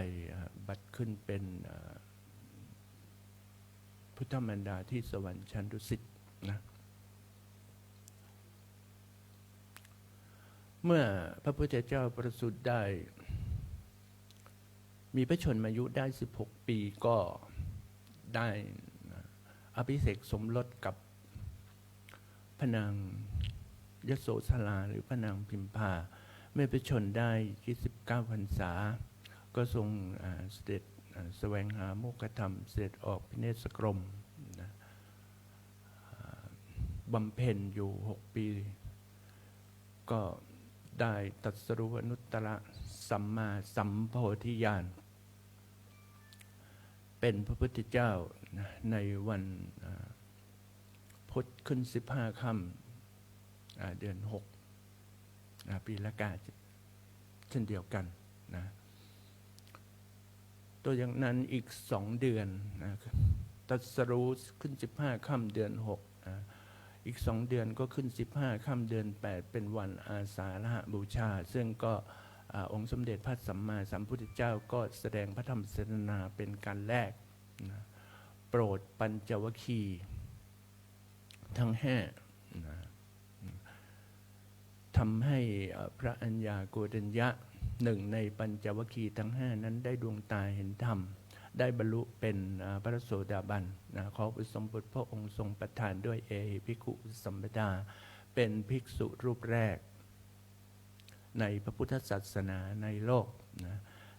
S3: บัดขึ้นเป็นพุทธมารดาที่สวรรค์ชั้นดุสิตนะเมื่อพระพุทธเจ้าประสูติได้มีพระชนมายุได้16 ปีก็ได้อภิเษกสมรสกับพระนางยโสธราหรือพระนางพิมพาเมื่อพระชนได้29 พรรษาก็ทรงเสด็จแสวงหาโมกขธรรมเสด็จออกพิเนศกรมนะบำเพ็ญอยู่6 ปีก็ได้ตรัสรู้อนุตตรสัมมาสัมโพธิญาณเป็นพระพุทธเจ้าในวันพุธขึ้น15 ค่ำเดือน 6 ปีละกาเช่นเดียวกันนะตัวอย่างนั้นอีก2 เดือนนะตรัสรู้ขึ้น15 ค่ำเดือน 6อีก2 เดือนก็ขึ้น15 ค่ำเดือน 8เป็นวันอาสาฬหบูชาซึ่งก็องค์สมเด็จพระสัมมาสัมพุทธเจ้าก็แสดงพระธรรมเทศนาเป็นการแรกนะโปรดปัญจวัคคีย์ทั้ง5นะทำให้พระอัญญาโกณัญญะ1 ในปัญจวัคคีย์ทั้ง5นั้นได้ดวงตาเห็นธรรมได้บรรลุเป็นพระโสดาบันนะขออุปสมบทพระองค์ทรงประทานด้วยเอหิภิกขุสัมปทาเป็นภิกษุรูปแรกในพระพุทธศาสนาในโลกนะ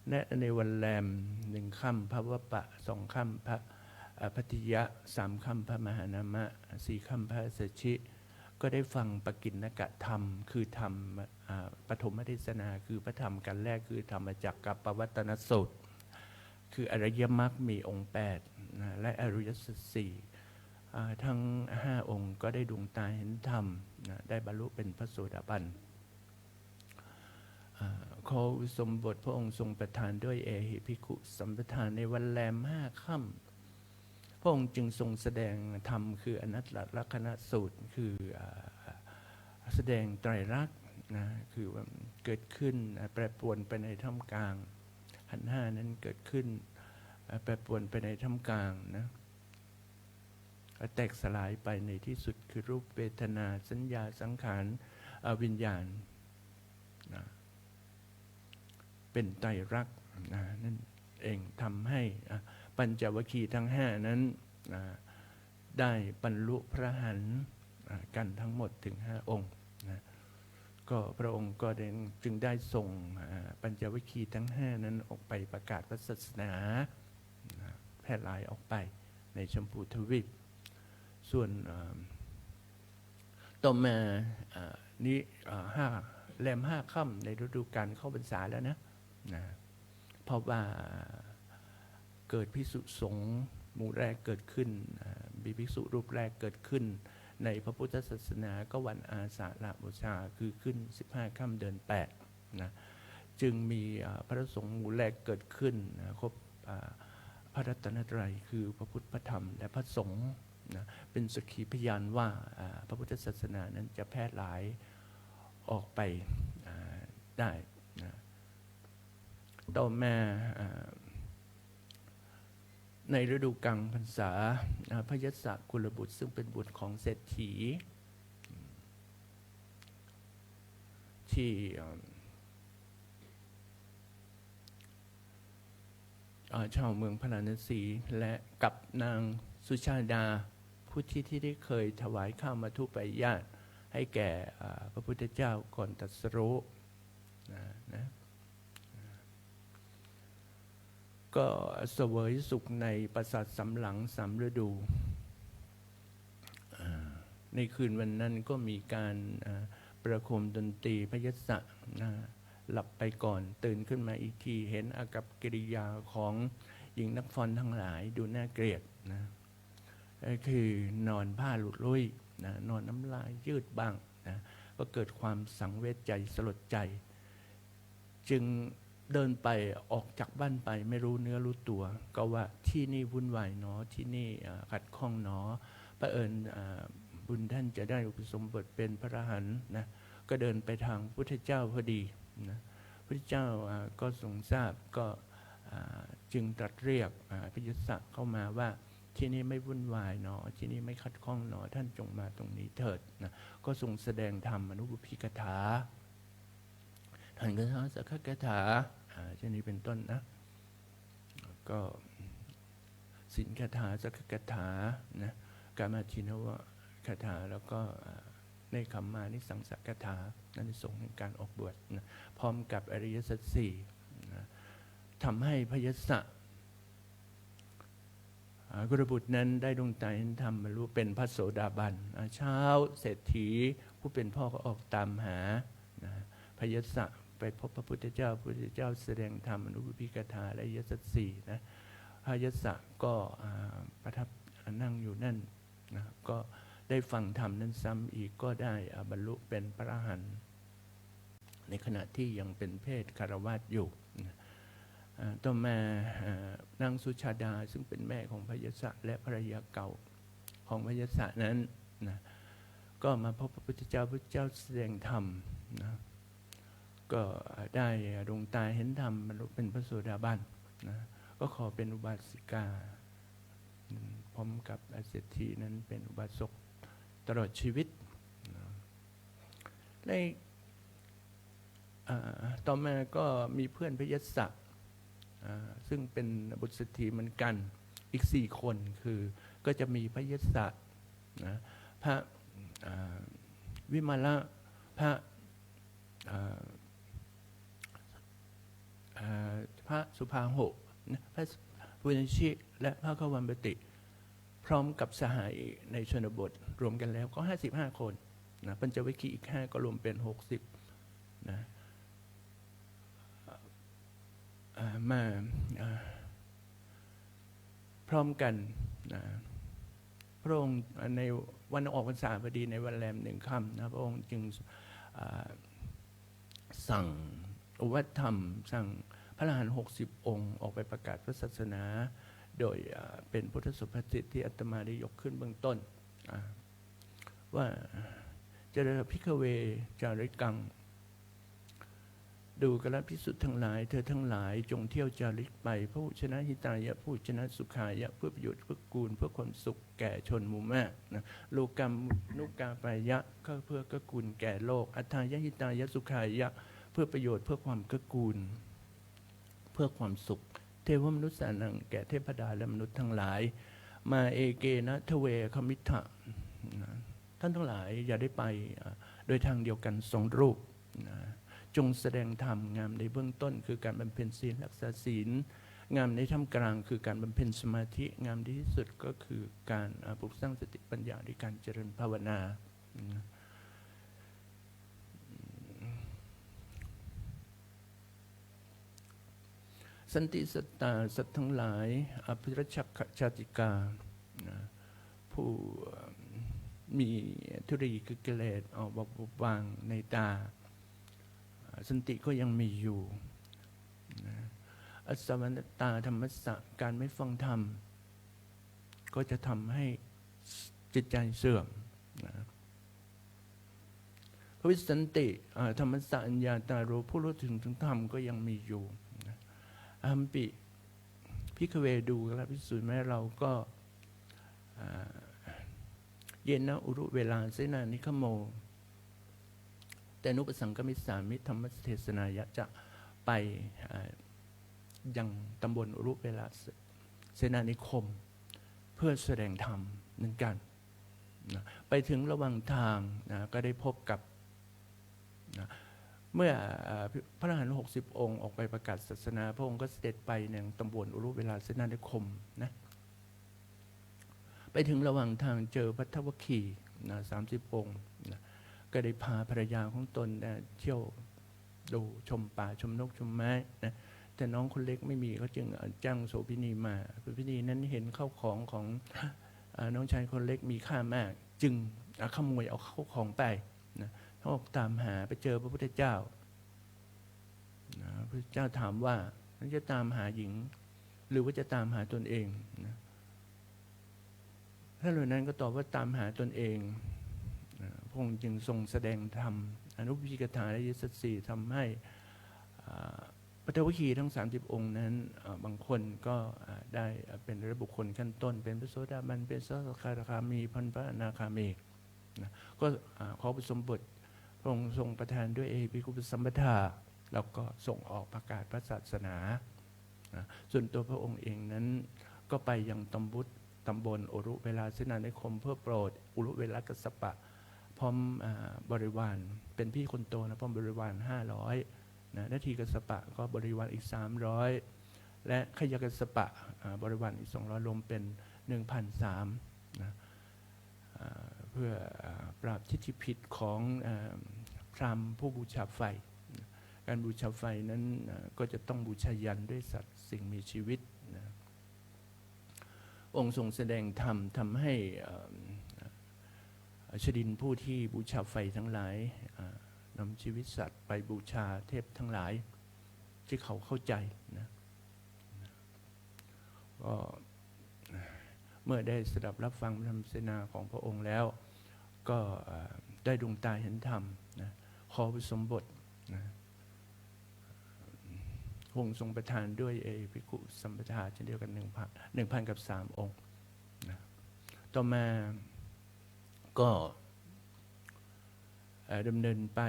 S3: และในวันแรม1 ค่ำพระวปะ2 ค่ำพระพัทธิยะ3 ค่ำพระมหานามะ4 ค่ำพระสัชชิก็ได้ฟังปกิณกธรรมคือธรรมปฐมเทศนาคือพระธรรมกันแรกคือธรรมจักรปวัตตนสูตรคืออริยมรรคมีองค์8นะและอริยสัจ4ทั้ง5 องค์ก็ได้ดวงตาเห็นธรรมนะได้บรรลุเป็นพระโสดาบันขออุปสมบทพระองค์ทรงประทานด้วยเอหิภิกขุสัมปทานในวันแรม5 ค่ำพระองค์จึงทรงแสดงธรรมคืออนัตตลักขณสูตรคือแสดงไตรลักษณ์นะคือว่าเกิดขึ้นแปรปรวนไปในท่ามกลางขันธ์5นั้นเกิดขึ้นแปรปรวนไปในท่ามกลางนะแตกสลายไปในที่สุดคือรูปเวทนาสัญญาสังขารวิญญาณนะเป็นไตรลักษณ์นั่นเองทำให้ปัญจวัคคีย์ทั้ง5นั้นได้บรรลุพระหันต์กันทั้งหมดถึง5 องค์นะก็พระองค์ก็จึงได้ส่งปัญจวัคคีย์ทั้ง5นั้นออกไปประกาศพระศาสนาแพร่หลายออกไปในชมพูทวีปส่วนต่อมานี้ แรม5 ค่ำในฤดูกาลเข้าพรรษาแล้วนะเพราะว่าเกิดภิกษุสงฆ์หมู่แรกเกิดขึ้นมีภิกษุรูปแรกเกิดขึ้นในพระพุทธศาสนาก็วันอาสาฬหบูชาคือขึ้น15 ค่ำเดือน8นะจึงมีพระสงฆ์หมู่แรกเกิดขึ้นครบพระรัตนตรัยคือพระพุทธพระธรรมและพระสงฆ์นะเป็นสักขีพยานว่าพระพุทธศาสนานั้นจะแพร่หลายออกไปได้นะต่อมาในฤดูกาลพรรษาพระยศกุลบุตรซึ่งเป็นบุตรของเศรษฐีที่ชาวเมืองพาราณสีและกับนางสุชาดาผู้ที่ได้เคยถวายข้าวมัทุปายาตให้แก่พระพุทธเจ้าก่อนตรัสรู้นะก็เสวยสุขในปราสาทสำหลัง3 ฤดูในคืนวันนั้นก็มีการประโคมดนตรีพระยศหลับไปก่อนตื่นขึ้นมาอีกทีเห็นอากัปกิริยาของหญิงนักฟ้อนทั้งหลายดูน่าเกลียดนะก็คือนอนผ้าหลุดลุ่ยนะนอนน้ำลายยืดบ้างนะก็เกิดความสังเวชใจสลดใจจึงเดินไปออกจากบ้านไปไม่รู้เนื้อรู้ตัวก็ว่าที่นี่วุ่นวายเนาะที่นี่ขัดข้องเนาะเผอิญบุญท่านจะได้อุปสมบทเป็นพระอรหันต์นะก็เดินไปทางพุทธเจ้าพอดีนะพระเจ้าก็ทรงทราบก็จึงตรัสเรียกพระยศเข้ามาว่าที่นี่ไม่วุ่นวายเนาะที่นี่ไม่ขัดข้องเนาะท่านจงมาตรงนี้เถิดนะก็ทรงแสดงธรรมอนุบุพพิกถาท่านก็ท้าสักขะกถาเช่นนี้เป็นต้นนะก็สินคาถาสักขะกถานะกามาทินวคาถาแล้วก็ในคัมมานิสังสกถานั่นส่งในการออกบวชนะพร้อมกับอริยสัจสี่นะทำให้พระยศกุลบุตรนั้นได้ดวงตาเห็นธรรมบรรลุเป็นพระโสดาบันเช้าเศรษฐีผู้เป็นพ่อก็ออกตามหานะพระยศไปพบพระพุทธเจ้าพระพุทธเจ้าแสดงธรรมอนุบุพพิกถาและอริยสัจสี่นะพระยศก็ประทับนั่งอยู่นั่นนะก็ได้ฟังธรรมนั้นซ้ำอีกก็ได้บรรลุเป็นพระอรหันต์ในขณะที่ยังเป็นเพศคฤหัสถ์อยู่ต่อมานางสุชาดาซึ่งเป็นแม่ของพระยศและภรรยาเก่าของพระยศนั้นนะก็มาพบพระพุทธเจ้าพระเจ้าแสดงธรรมนะก็ได้ดวงตาเห็นธรรมบรรลุเป็นพระโสดาบันนะก็ขอเป็นอุบาสิกาพร้อมกับเศรษฐีนั้นเป็นอุบาสกตลอดชีวิตในต่อมาก็มีเพื่อนพระยศซึ่งเป็นบุตรเศรษฐีเหมือนกันอีก4 คนคือก็จะมีพระยศนะพระวิมาละพระสุภาหกพระปุณณชิและพระขวัมปติพร้อมกับสหายในชนบทรวมกันแล้วก็55 คนนะปัญจวัคคีย์อีก5ก็รวมเป็น60นะมาพร้อมกันนะพระองค์ในวันออกพรรษาพอดีในวันแรม1 ค่ำนะพระองค์จึงสั่งอุวัตธรรมสั่งพระอรหันต์60 องค์ออกไปประกาศพระศาสนาโดยเป็นพุทธสุภาษิตที่อาตมาได้ยกขึ้นเบื้องต้นว่าเจริญภิกขเวจาริกังดูกระภิกษุทั้งหลายเธอทั้งหลายจงเที่ยวจาริกไปผู้ชนะหิตายะผู้ชนะสุขายะเพื่อประโยชน์เพื่อกูลเพื่อความสุขแก่ชนหมู่มากนะโลกรรมนุกาปายะก็เพื่อเกื้อกูลแก่โลกอัตถายะหิตายะสุขายะเพื่อประโยชน์เพื่อความเกื้อกูลเพื่อความสุขเทวมนุษย์สานังแก่เทพดาและมนุษย์ทั้งหลายมาเอเกนะทเวคมิทธะท่านทั้งหลายอย่าได้ไปโดยทางเดียวกัน2 รูปนะจงแสดงธรรมงามในเบื้องต้นคือการบำเพ็ญศีลรักษาศีลงามในท่ามกลางคือการบำเพ็ญสมาธิงามที่สุดก็คือการปลุกสร้างสติปัญญาด้วยการเจริญภาวนา สันติสัตตาสัตว์ทั้งหลายอภิรัชกชาติกานะผู้มีทุรีคือกิเลสออกบอกวางในตาสันติก็ยังมีอยู่นะอัศวรตาธรรมสะการไม่ฟังธรรมก็จะทำให้จิตใจเสื่อมนะพระวิสันติธรรมสะอัญญาตาโรผู้รู้ถึงธรรมก็ยังมีอยู่นะอัมปิพิกเวดูและพิสูจน์แม้เราก็เยนะอุรุเวลาเสนานิคโมแต่นุปสังกมิสามิธรรมเทศนายะจะไปยังตำบลอุรุเวลาเสนานิคมเพื่อแสดงธรรมเหมือนกันนะไปถึงระหว่างทางนะก็ได้พบกับนะเมื่อพระอรหันต์60 องค์ออกไปประกาศศาสนาพระองค์ก็เสด็จไปยังตำบลอุรุเวลาเสนานิคมนะไปถึงระหว่างทางเจอพัทวคีนะ30 องค์นะก็ได้พาภรรยาของตนนะเที่ยวดูชมป่าชมนกชมไม้นะแต่น้องคนเล็กไม่มีเขาจึงจ้างโสภิณีมาโสภิณีนั้นเห็นข้าวของของน้องชายคนเล็กมีค่ามากจึงขโมยเอาข้าวของไปนะเขาออกตามหาไปเจอพระพุทธเจ้านะพระพุทธเจ้าถามว่าท่านจะตามหาหญิงหรือว่าจะตามหาตนเองนะท่านเหล่านั้นก็ตอบว่าตามหาตนเองพระองค์จึงทรงแสดงธรรมอนุพิกถาและยศสีทำให้ปัทวคีทั้ง30 องค์นั้นบางคนก็ได้เป็นระบุคคลขั้นต้นเป็นพระโสดาบันเป็นพระสกทาคามีพันพระอนาคามีนะก็ขออุปสมบทพระองค์ทรงประทานด้วยภิกขุปสัมปทาแล้วก็ส่งออกประกาศพระศาสนานะส่วนตัวพระองค์เองนั้นก็ไปยังตำบลอุรุเวลาเสนานิคมเพื่อโปรดอุรุเวลากัสสปะพร้อมบริวารเป็นพี่คนโตนะพร้อมบริวาร500นะนาทีกัสสปะก็บริวารอีก300และขยกัสสปะบริวารอีก200รวมเป็น 1,300 นะเพื่อปราบทิฏฐิผิดของพราหมณ์ผู้บูชาไฟการบูชาไฟนั้นก็จะต้องบูชายันด้วยสัตว์สิ่งมีชีวิตนะองค์ทรงแสดงธรรมทำให้ชดินผู้ที่บูชาไฟทั้งหลายนำชีวิตสัตว์ไปบูชาเทพทั้งหลายที่เขาเข้าใจนะก็เมื่อได้สดับรับฟังธรรมเสนาของพระองค์แล้วก็ได้ดวงตาเห็นธรรมนะขออุปสมบทนะพระองค์ทรงประทานด้วยภิกขุสัมปทาเช่นเดียวกัน1,000 กับ 3 องค์นะต่อมาก็ดำเนินไป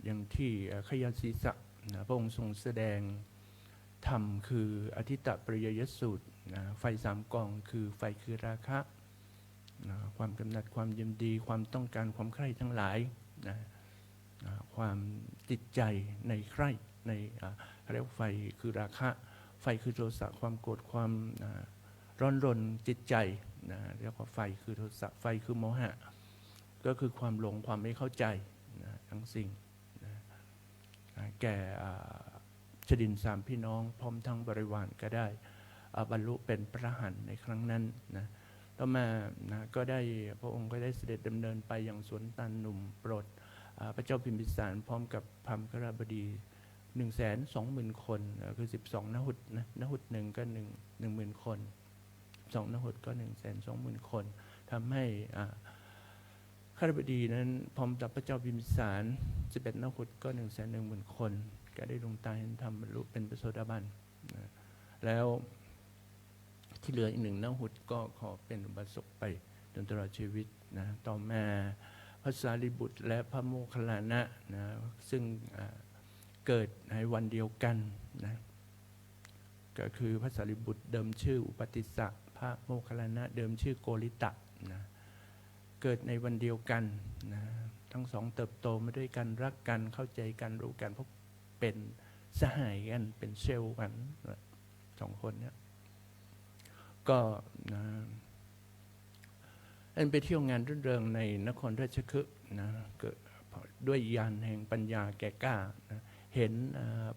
S3: อย่างที่ขยศีสะนะพระองค์ทรงแสดงธรรมคืออธิตตปริยยสูตรนะไฟ3 กองคือไฟคือราคะนะความกำหนัดความยินดีความต้องการความใคร่ทั้งหลายนะความติดใจในใคร่ในเรียกไฟคือราคะไฟคือโทสะความโกรธความร้อนรนจิตใจนะเรียกว่าไฟคือโทสะไฟคือโมหะก็คือความหลงความไม่เข้าใจนะทั้งสิ่งนะแก่ชดิน3 พี่น้องพร้อมทั้งบริวารก็ได้บรรลุเป็นพระอรหันต์ในครั้งนั้นนะต่อมานะก็ได้พระองค์ก็ได้เสด็จดำเนินไปยังสวนตันหนุ่มโปรดพระเจ้าพิมพิสารพร้อมกับพรหมกราบดี120,000 คนคือ12 นหุตนะนหุตหนึ่งก็10,000 คน2 นหุตก็120,000 คนทำให้ข้าราชบดีนั้นพร้อมกับพระเจ้าพิมพิสาร11 นหุตก็110,000 คนก็ได้ดวงตาเห็นธรรมบรรลุเป็นพระโสดาบันนะแล้วที่เหลืออีก1 นหุตก็ขอเป็นอุบาสกไปจนตลอดชีวิตนะต่อมาพระสารีบุตรและพระโมคคัลลานะนะซึ่งเกิดในวันเดียวกันนะก็คือพระสารีบุตรเดิมชื่ออุปติสสะพระโมคคัลลานะเดิมชื่อโกริตะนะเกิดในวันเดียวกันนะทั้งสองเติบโตมาด้วยกันรักกันเข้าใจกันรู้กันพวกเป็นสหายกันเป็นเซลล์กัน2 คนเนี่ยก็นะไปเที่ยวงานรื่นเริงในนครราชคฤห์นะเกิดด้วยญาณแห่งปัญญาแก่กล้านะเห็น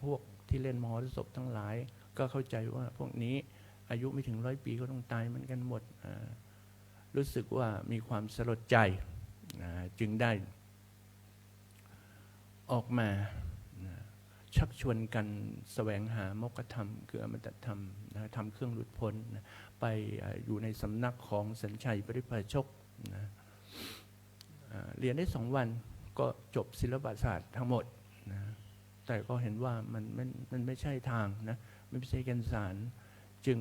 S3: พวกที่เล่นมหรสพทั้งหลาย ก็เข้าใจว่าพวกนี้อายุไม่ถึง100 ปีก็ต้องตายเหมือนกันหมดรู้สึกว่ามีความสลดใจจึงได้ออกมาชักชวนกันแสวงหามกธรรมคืออมตะธรรมทำเครื่องหลุดพ้นไปอยู่ในสำนักของสัญชัยปริภาชกเรียนได้2 วันก็จบศิลปศาสตร์ทั้งหมดแต่ก็เห็นว่ามันไม่ใช่ทางนะไม่ใช่แก่นสารจึง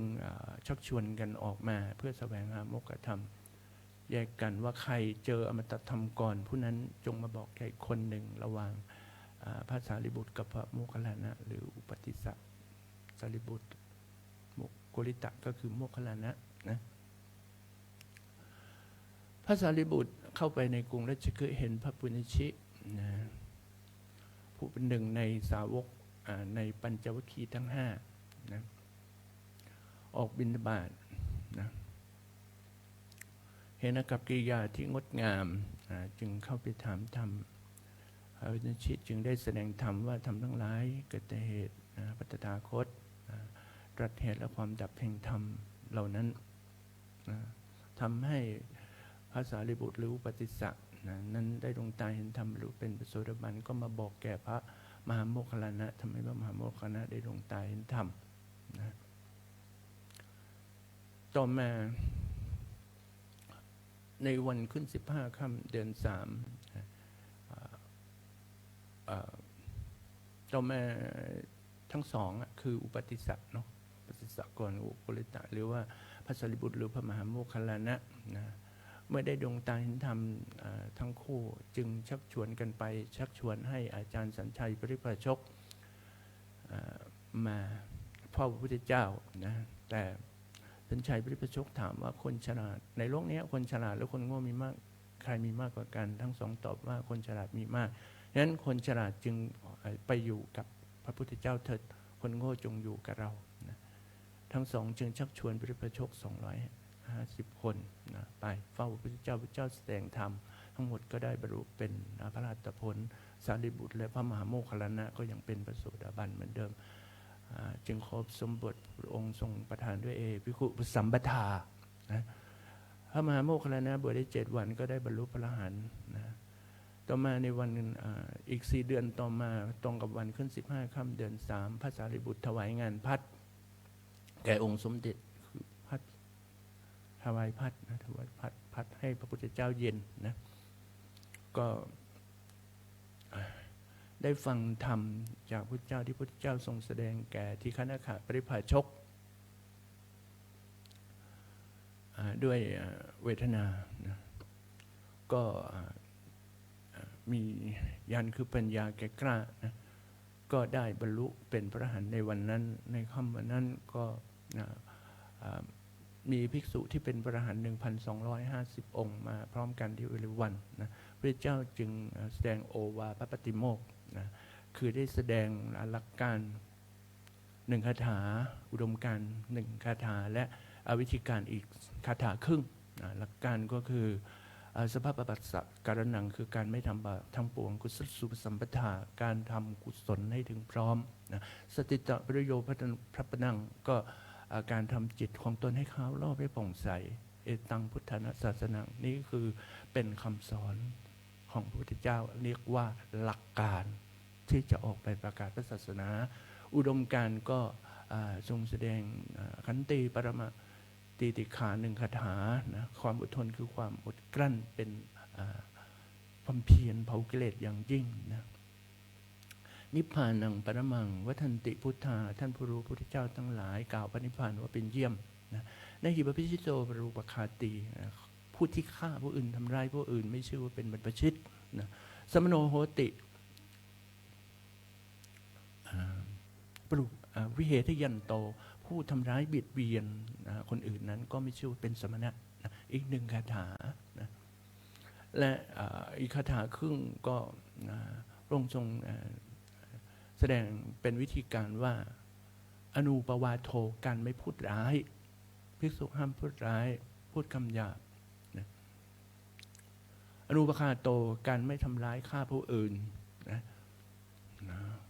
S3: ชักชวนกันออกมาเพื่อแสวงหามกธรรมแยกกันว่าใครเจออมตะธรรมก่อนผู้นั้นจงมาบอกแก่คนหนึ่งระหว่างพระสารีบุตรกับพระโมคคัลลานะหรืออุปติสสะสารีบุตรโกริตะก็คือโมคคัลลานะนะพระสารีบุตรเข้าไปในกรุงราชคฤห์เห็นพระปุณณชินะผู้เป็นหนึ่งในสาวกในปัญจวัคคีย์ทั้ง5นะออกบิณฑบาตนะเห็นอากัปกิริยาที่งดงามจึงเข้าไปถามธรรมพระปุณณชิจึงได้แสดงธรรมว่าธรรมทั้งหลายเกิดแต่เหตุปัตตาคตตรัสเหตุและความดับแห่งธรรมเหล่านั้นทำให้พระสารีบุตรหรืออุปติสสะนั้นได้ดวงตาเห็นธรรมหรือเป็นพระโสดาบันก็มาบอกแก่พระมหาโมคคัลลานะทำไมพระมหาโมคคัลลานะได้ดวงตาเห็นธรรมนะต่อมาในวันขึ้น15 ค่ำเดือน 3ต่อมาทั้งสองคืออุปติสสะเนาะอุปติสสะก่อนอุปริตะหรือว่าพระสารีบุตรหรือพระมหาโมคคัลลานะเมื่อได้ดวงตาเห็นธรรมทั้งคู่จึงชักชวนกันไปชักชวนให้อาจารย์สัญชัยปริภาชกมาเฝ้าพระพุทธเจ้านะแต่สัญชัยปริภาชกถามว่าคนฉลาดในโลกนี้คนฉลาดและคนโง่มีมากใครมีมากกว่ากันทั้งสองตอบว่าคนฉลาดมีมากฉะนั้นคนฉลาดจึงไปอยู่กับพระพุทธเจ้าเถิดคนโง่จงอยู่กับเรานะทั้งสองจึงชักชวนปริภาชก250 คนนะไปเฝ้าพระพุทธเจ้าพระเจ้าแสดงธรรมทั้งหมดก็ได้บรรลุเป็นพระราชผลสารีบุตรและพระมหาโมคคัลลานะก็ยังเป็นพระโสดาบันเหมือนเดิมจึงครบสมบทพระองค์ทรงประทานด้วยภิกขุสัมปทานะพระมหาโมคคัลลานะบวชได้7 วันก็ได้บรรลุพระอรหันต์นะต่อมาในวันอีก4 เดือนต่อมาตรงกับวันขึ้น15 ค่ำเดือน 3พระสารีบุตรถวายงานพัดแก่องค์สมเด็จคือพัดถวายพัดนะถวายพัดให้พระพุทธเจ้าเย็นนะก็ได้ฟังธรรมจากพระเจ้าที่พระพุทธเจ้าทรงแสดงแก่ทีฆนขปริภาชกด้วยเวทนานะก็มีญาณคือปัญญาแก่กล้านะก็ได้บรรลุเป็นพระอรหันต์ในวันนั้นในค่ำวันนั้นก็มีภิกษุที่เป็นพระอรหันต์ 1,250 องค์มาพร้อมกันที่เอราวัณนะพระเจ้าจึงแสดงโอวาทปฏิโมกข์นะคือได้แสดงหลักการ1 คาถาอุดมการณ์1 คาถาและอวิธีการอีกคาถาครึ่งนะหลักการก็คือสภาพปัสสะการนังคือการไม่ทำบาปทั้งปวงกุศลสุปสัมปทาการทำกุศลให้ถึงพร้อมนะสติตะประโยพระปนังก็การทำจิตของตนให้ขาวรอบให้ผ่องใสเอตังพุทธนาศาสนังนี่คือเป็นคำสอนของพระพุทธเจ้าเรียกว่าหลักการที่จะออกไปประกาศพระศาสนาอุดมการณ์ก็ทรงแสดงขันติปรมาตีติขา1 คาถานะความอดทนคือความอดกลั้นเป็นความเพียรเผากิเลสอย่างยิ่งนะนิพพานังปรมังวัฏันติพุทธาท่านผู้รู้พุทธเจ้าทั้งหลายกล่าวพระนิพพานว่าเป็นเยี่ยมนะในหิบพิชิตโตปรูปคาตีผู้ที่ฆ่าผู้อื่นทำร้ายผู้อื่นไม่ชื่อว่าเป็นบรรพชิตนะสมโนโหติปรุวิเหทยันโตผู้ทำร้ายเบียดเบียนคนอื่นนั้นก็ไม่ชื่อว่าเป็นสมณะนะอีก1 คาถานะและอีกคาถาครึ่งก็พระองค์ทรงแสดงเป็นวิธีการว่าอนุปวาโทการไม่พูดร้ายภิกษุห้ามพูดร้ายพูดคำหยาบนะอนุปคาโตการไม่ทำร้ายฆ่าผู้อื่นนะ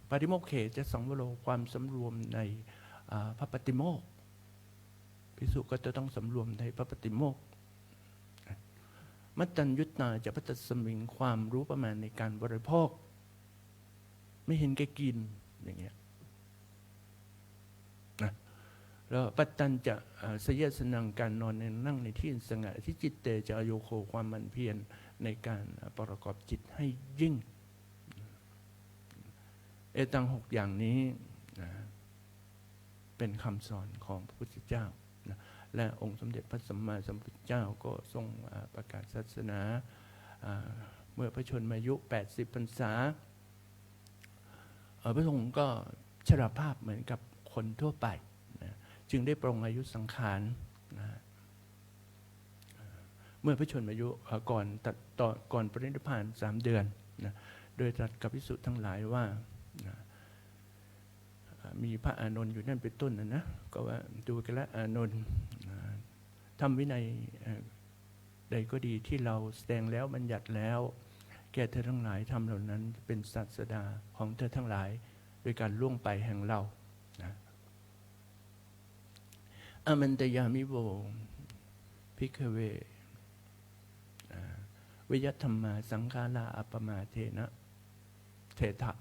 S3: ปาฏิโมกเขจะสังวโรความสำรวมใน พระปฏิโมกข์ภิกษุก็จะต้องสำรวมในพระปฏิโมกข์มัจจัญยุตตาจะพัฒสมิงความรู้ประมาณในการบริโภคไม่เห็นแก่กินอย่างเงี้ยนะแล้วปัจจันจะสยสนังการนอนในนั่งในที่สงัดที่จิตเตจะอโยโคความมันเพียรในการประกอบจิตให้ยิ่งตัง6อย่างนี้นะเป็นคำสอนของพระพุทธเจ้านะและองค์สมเด็จพระสัมมาสัมพุทธเจ้าก็ทรงประกาศศาสนาเมื่อพระชนมายุ80 พรรษาพระองค์ก็ชราภาพเหมือนกับคนทั่วไปนะจึงได้ปรงอายุสังขารนะเมื่อพระชนมายุก่อนปรินิพพาน3 เดือนนะโดยตรัสกับภิกษุทั้งหลายว่านะมีพระอานนท์อยู่นั่นเป็นต้นนะก็ว่าดูกันละอานนท์ทำวินัยใดก็ดีที่เราแสดงแล้วบัญญัติแล้วแก่เธอทั้งหลายทำเหล่านั้นเป็นศาสดาของเธอทั้งหลายโดยการล่วงไปแห่งเรานะอมันตยามิโวภิกขเววิยธรรมาสังฆาราอัปปมาเทนะเทถะ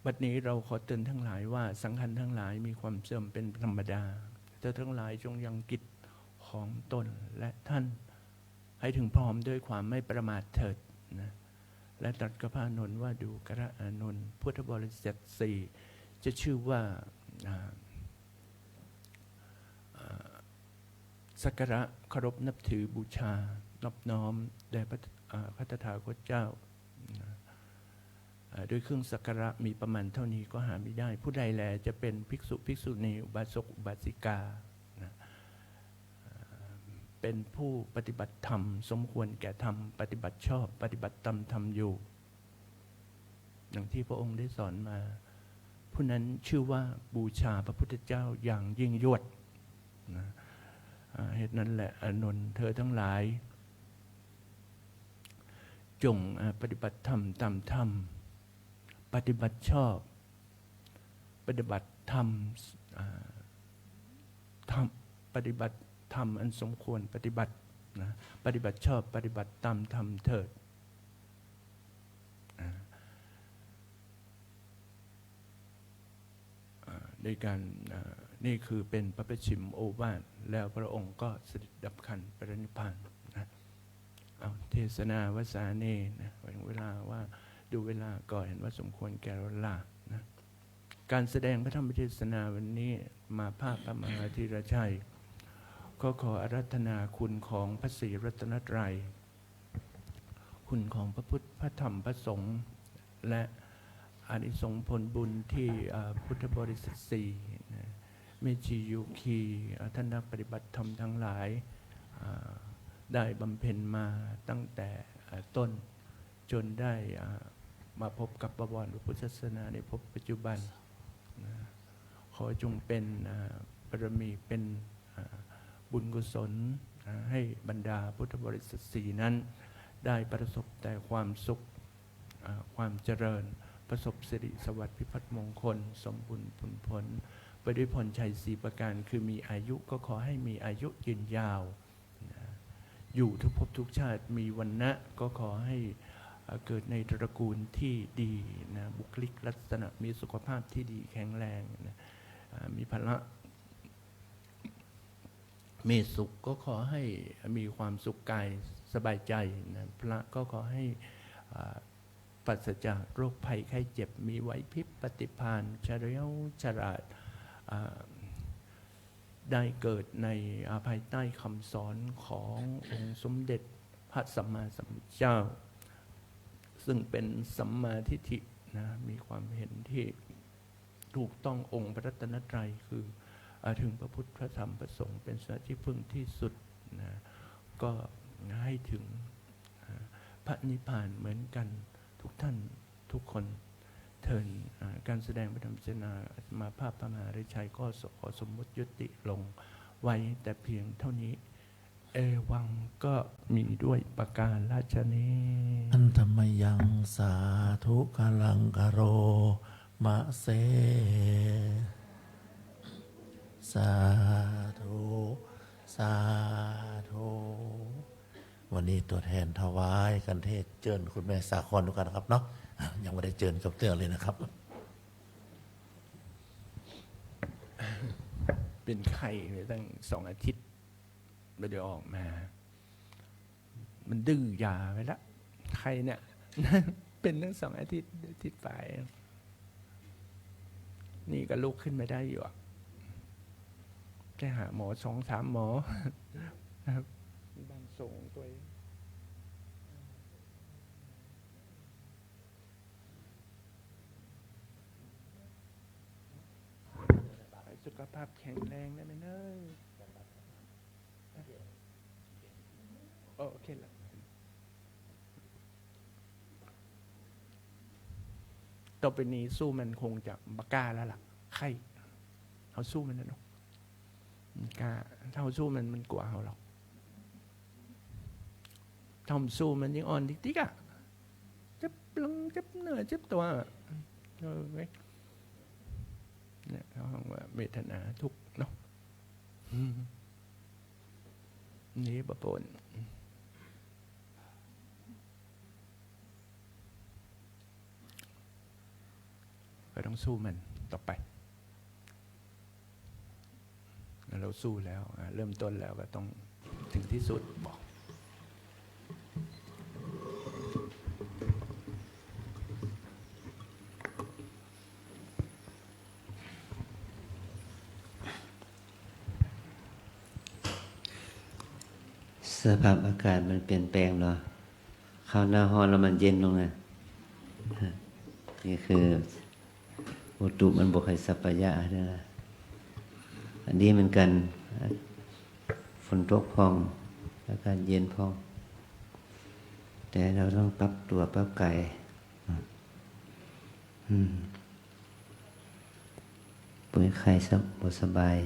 S3: บัดนี้เราขอเตือนทั้งหลายว่าสังขารทั้งหลายมีความเสื่อมเป็นธรรมดาเธอทั้งหลายจงยังกิจของตนและท่านให้ถึงพร้อมด้วยความไม่ประมาทเถิดนะและตรัสกับพระอานนท์ว่าดูกระอานนท์พุทธบริษัท4จะชื่อว่าสักการะเคารพนับถือบูชานอบน้อมแด่พระตถาคตเจ้าโดยเครื่องสักการะมีประมาณเท่านี้ก็หาไม่ได้ผู้ใดแลจะเป็นภิกษุภิกษุณีอุบาสกอุบาสิกาเป็นผู้ปฏิบัติธรรมสมควรแก่ธรรมปฏิบัติชอบปฏิบัติตามธรรมอยู่อย่างที่พระองค์ได้สอนมาผู้นั้นชื่อว่าบูชาพระพุทธเจ้าอย่างยิ่งยวดนะเหตุนั้นแหละอานนท์เธอทั้งหลายจงปฏิบัติธรรมตามธรรมปฏิบัติชอบปฏิบัติธรรมปฏิบัติธรรมอันสมควรปฏิบัตินะปฏิบัติชอบปฏิบัติตามธรรมเถิดในการนี่คือเป็นพระประชิมโอวาทแล้วพระองค์ก็เสด็จดับขันปรินิพพานนะเอาเทศนาวสาเนนะเวลาว่าดูเวลาก็เห็นว่าสมควรแก่เวลานะการแสดงพระธรรมเทศนาวันนี้มาภาคพระมหาธีรชัยก็ขออาราธนาคุณของพระศรีรัตนตรัยคุณของพระพุทธพระธรรมพระสงฆ์และอานิสงส์ผลบุญที่พุทธบริษัท4เมจียูคีท่านนักปฏิบัติธรรมทั้งหลายได้บำเพ็ญมาตั้งแต่ต้นจนได้มาพบกับบวรพระพุทธศาสนาในภพปัจจุบันขอจงเป็นบารมีเป็นบุญกุศลให้บรรดาพุทธบริษัท4นั้นได้ประสบแต่ความสุขความเจริญประสบสิริสวัสดิ์พิพัฒน์มงคลสมบูรณ์ผลผลไปด้วยพรชัย4ประการคือมีอายุก็ขอให้มีอายุยืนยาวอยู่ทุกภพทุกชาติมีวรรณะก็ขอให้เกิดในตระกูลที่ดีนะบุคลิกลักษณะมีสุขภาพที่ดีแข็งแรงนะมีพละมีสุขก็ขอให้มีความสุขกายสบายใจนะพระก็ขอให้ปราศจากโรคภัยไข้เจ็บมีไหวพริบปฏิภาณเฉลียวฉลาดได้เกิดในภายใต้คำสอนขององค์สมเด็จพระสัมมาสัมพุทธเจ้าซึ่งเป็นสัมมาทิฏฐินะมีความเห็นที่ถูกต้ององค์พระรัตนตรัยคือถึงพระพุทธพระธรรมพระสงฆ์เป็นสาที่พึ่งที่สุดนะก็ให้ถึงพระนิพพานเหมือนกันทุกท่านทุกคนเทินการแสดงพระธรรมเทศนามาภาพพระมหาฤทัยก็ขอสมมุติยุติลงไว้แต่เพียงเท่านี้เอวังก็มีด้วยประการราชนี้
S1: อันธรรมยังสาธุกลังกโร มะเสสาธุสาธุวันนี้ตัวแทนถวายกันเทศเจิญคุณแม่สาครดูกันนะครับเนาะยังไม่ได้เจิญกับเตือนเลยนะครับ
S3: เป็นไข้ไปตั้ง2 อาทิตย์ไม่ได้ออกมา มันดื้อยาไปแล้วไข้เนี่ย เป็นตั้ง2 อาทิตย์ไปนี่ก็ลุกขึ้นไม่ได้อยู่แค่หาหมอ2-3 หมอนะครับบ้านส่งตัวเองสุขภาพแข็งแรงได้ไหมเนอะโอเคละต่อไปนี้สู้มันคงจะบักกล้าแล้วล่ะไข้เขาสู้มันนะเนาะกล้าถ้าเขาสู้มันกลัวเขาหรอกถ้าผมสู้มันยังอ่อนติ๊กๆอ่ะเจ็บหลังเจ็บเหนื่อยเจ็บตัวเนี่ยเขาบอกว่าเวทนาทุกข์เนาะนี่ประปนก็ต้องสู้มันต่อไปเราสู้แล้วเริ่มต้นแล้วก็ต้องถึงที่สุดบอก
S4: สภาพอากาศมันเปลี่ยนแปลงเนาะเข้าหน้าร้อนแล้วมันเย็นลงนะนี่คืออุตุมันบกให้สัพพยะนะอันนี้เหมือนกันฝนตกพองอากาศเย็นพอง แต่เราต้องปรับตัวปรับกายป่วยไข้บ่สบาย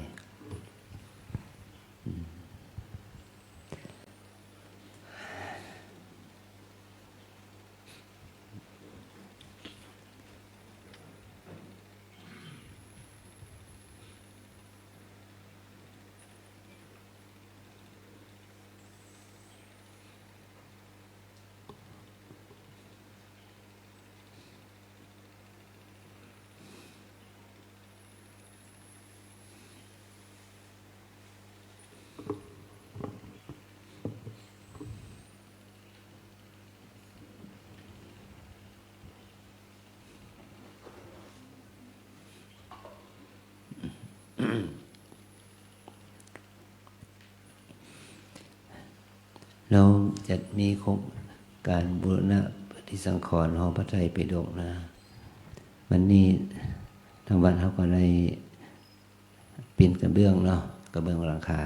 S4: เราจะมีโครงการบูรณะปฏิสังขรณ์หอพระไตรปิฎกนะวันนี้ทางวัดเขาก็ได้ปีนกระเบื้องเนาะกระเบื้องหลังคา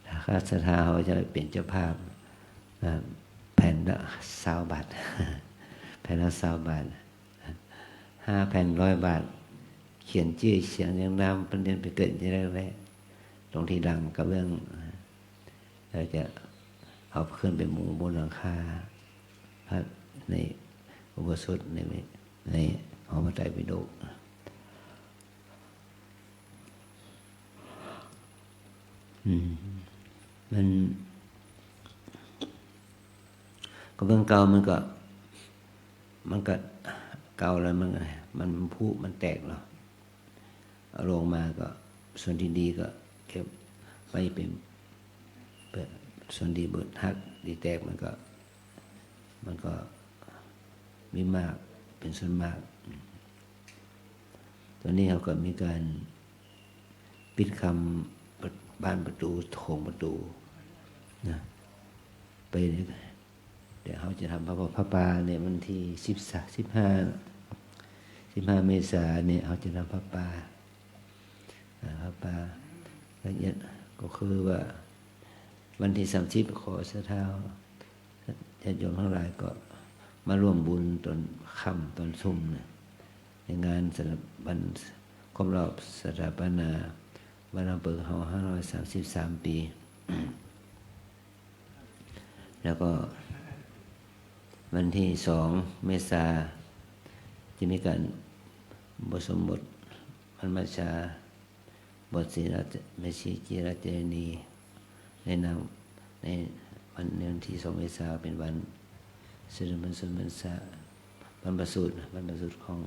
S4: ถ้าข้าศรัทธาเขาจะเป็นเจ้าภาพแผ่นละ20 บาทแผ่นละ20 บาท5 แผ่น100 บาทเขียนชื่อเสียงเรียงนามประเด็นไปเกิดที่แรกๆตรงที่ดังกระเบื้องเราจะเอาขึ้นไปมุงบนหลังคาพระในอุโบสถในหอพระไตรปิฎกมันกระเบื้องเก่ามันก็เก่าแล้วมันผุมันแตกเนาะเอาลงมาก็ส่วนที่ดีก็เก็บไว้เป็นส่วนดีเบิดหักดีแตกมันก็มีมากเป็นส่วนมากตอนนี้เขาก็มีการปิดคำบ้านประตูโถงประตูนะไปเดี๋ยวเขาจะทำพระป่าเนี่ยวันที่15 เมษายนเนี่ยเขาจะทำพระป่าละเอียดก็คือว่าวันที่30ขอศรัทธาญาติโยมทั้งหลายก็มาร่วมบุญตอนค่ำตอนซุ่มนะในงานสถาบันครบรอบสถาปนาวันอำเภอเขา533 ปีแล้วก็วันที่2 เมษายน จะมีการบทสมบทบรรพชาบทศีลเมชีจิรเจนีในวันที่2 เมษายนเป็นวันสิริมงคลพรรษาบรรพสูตรของ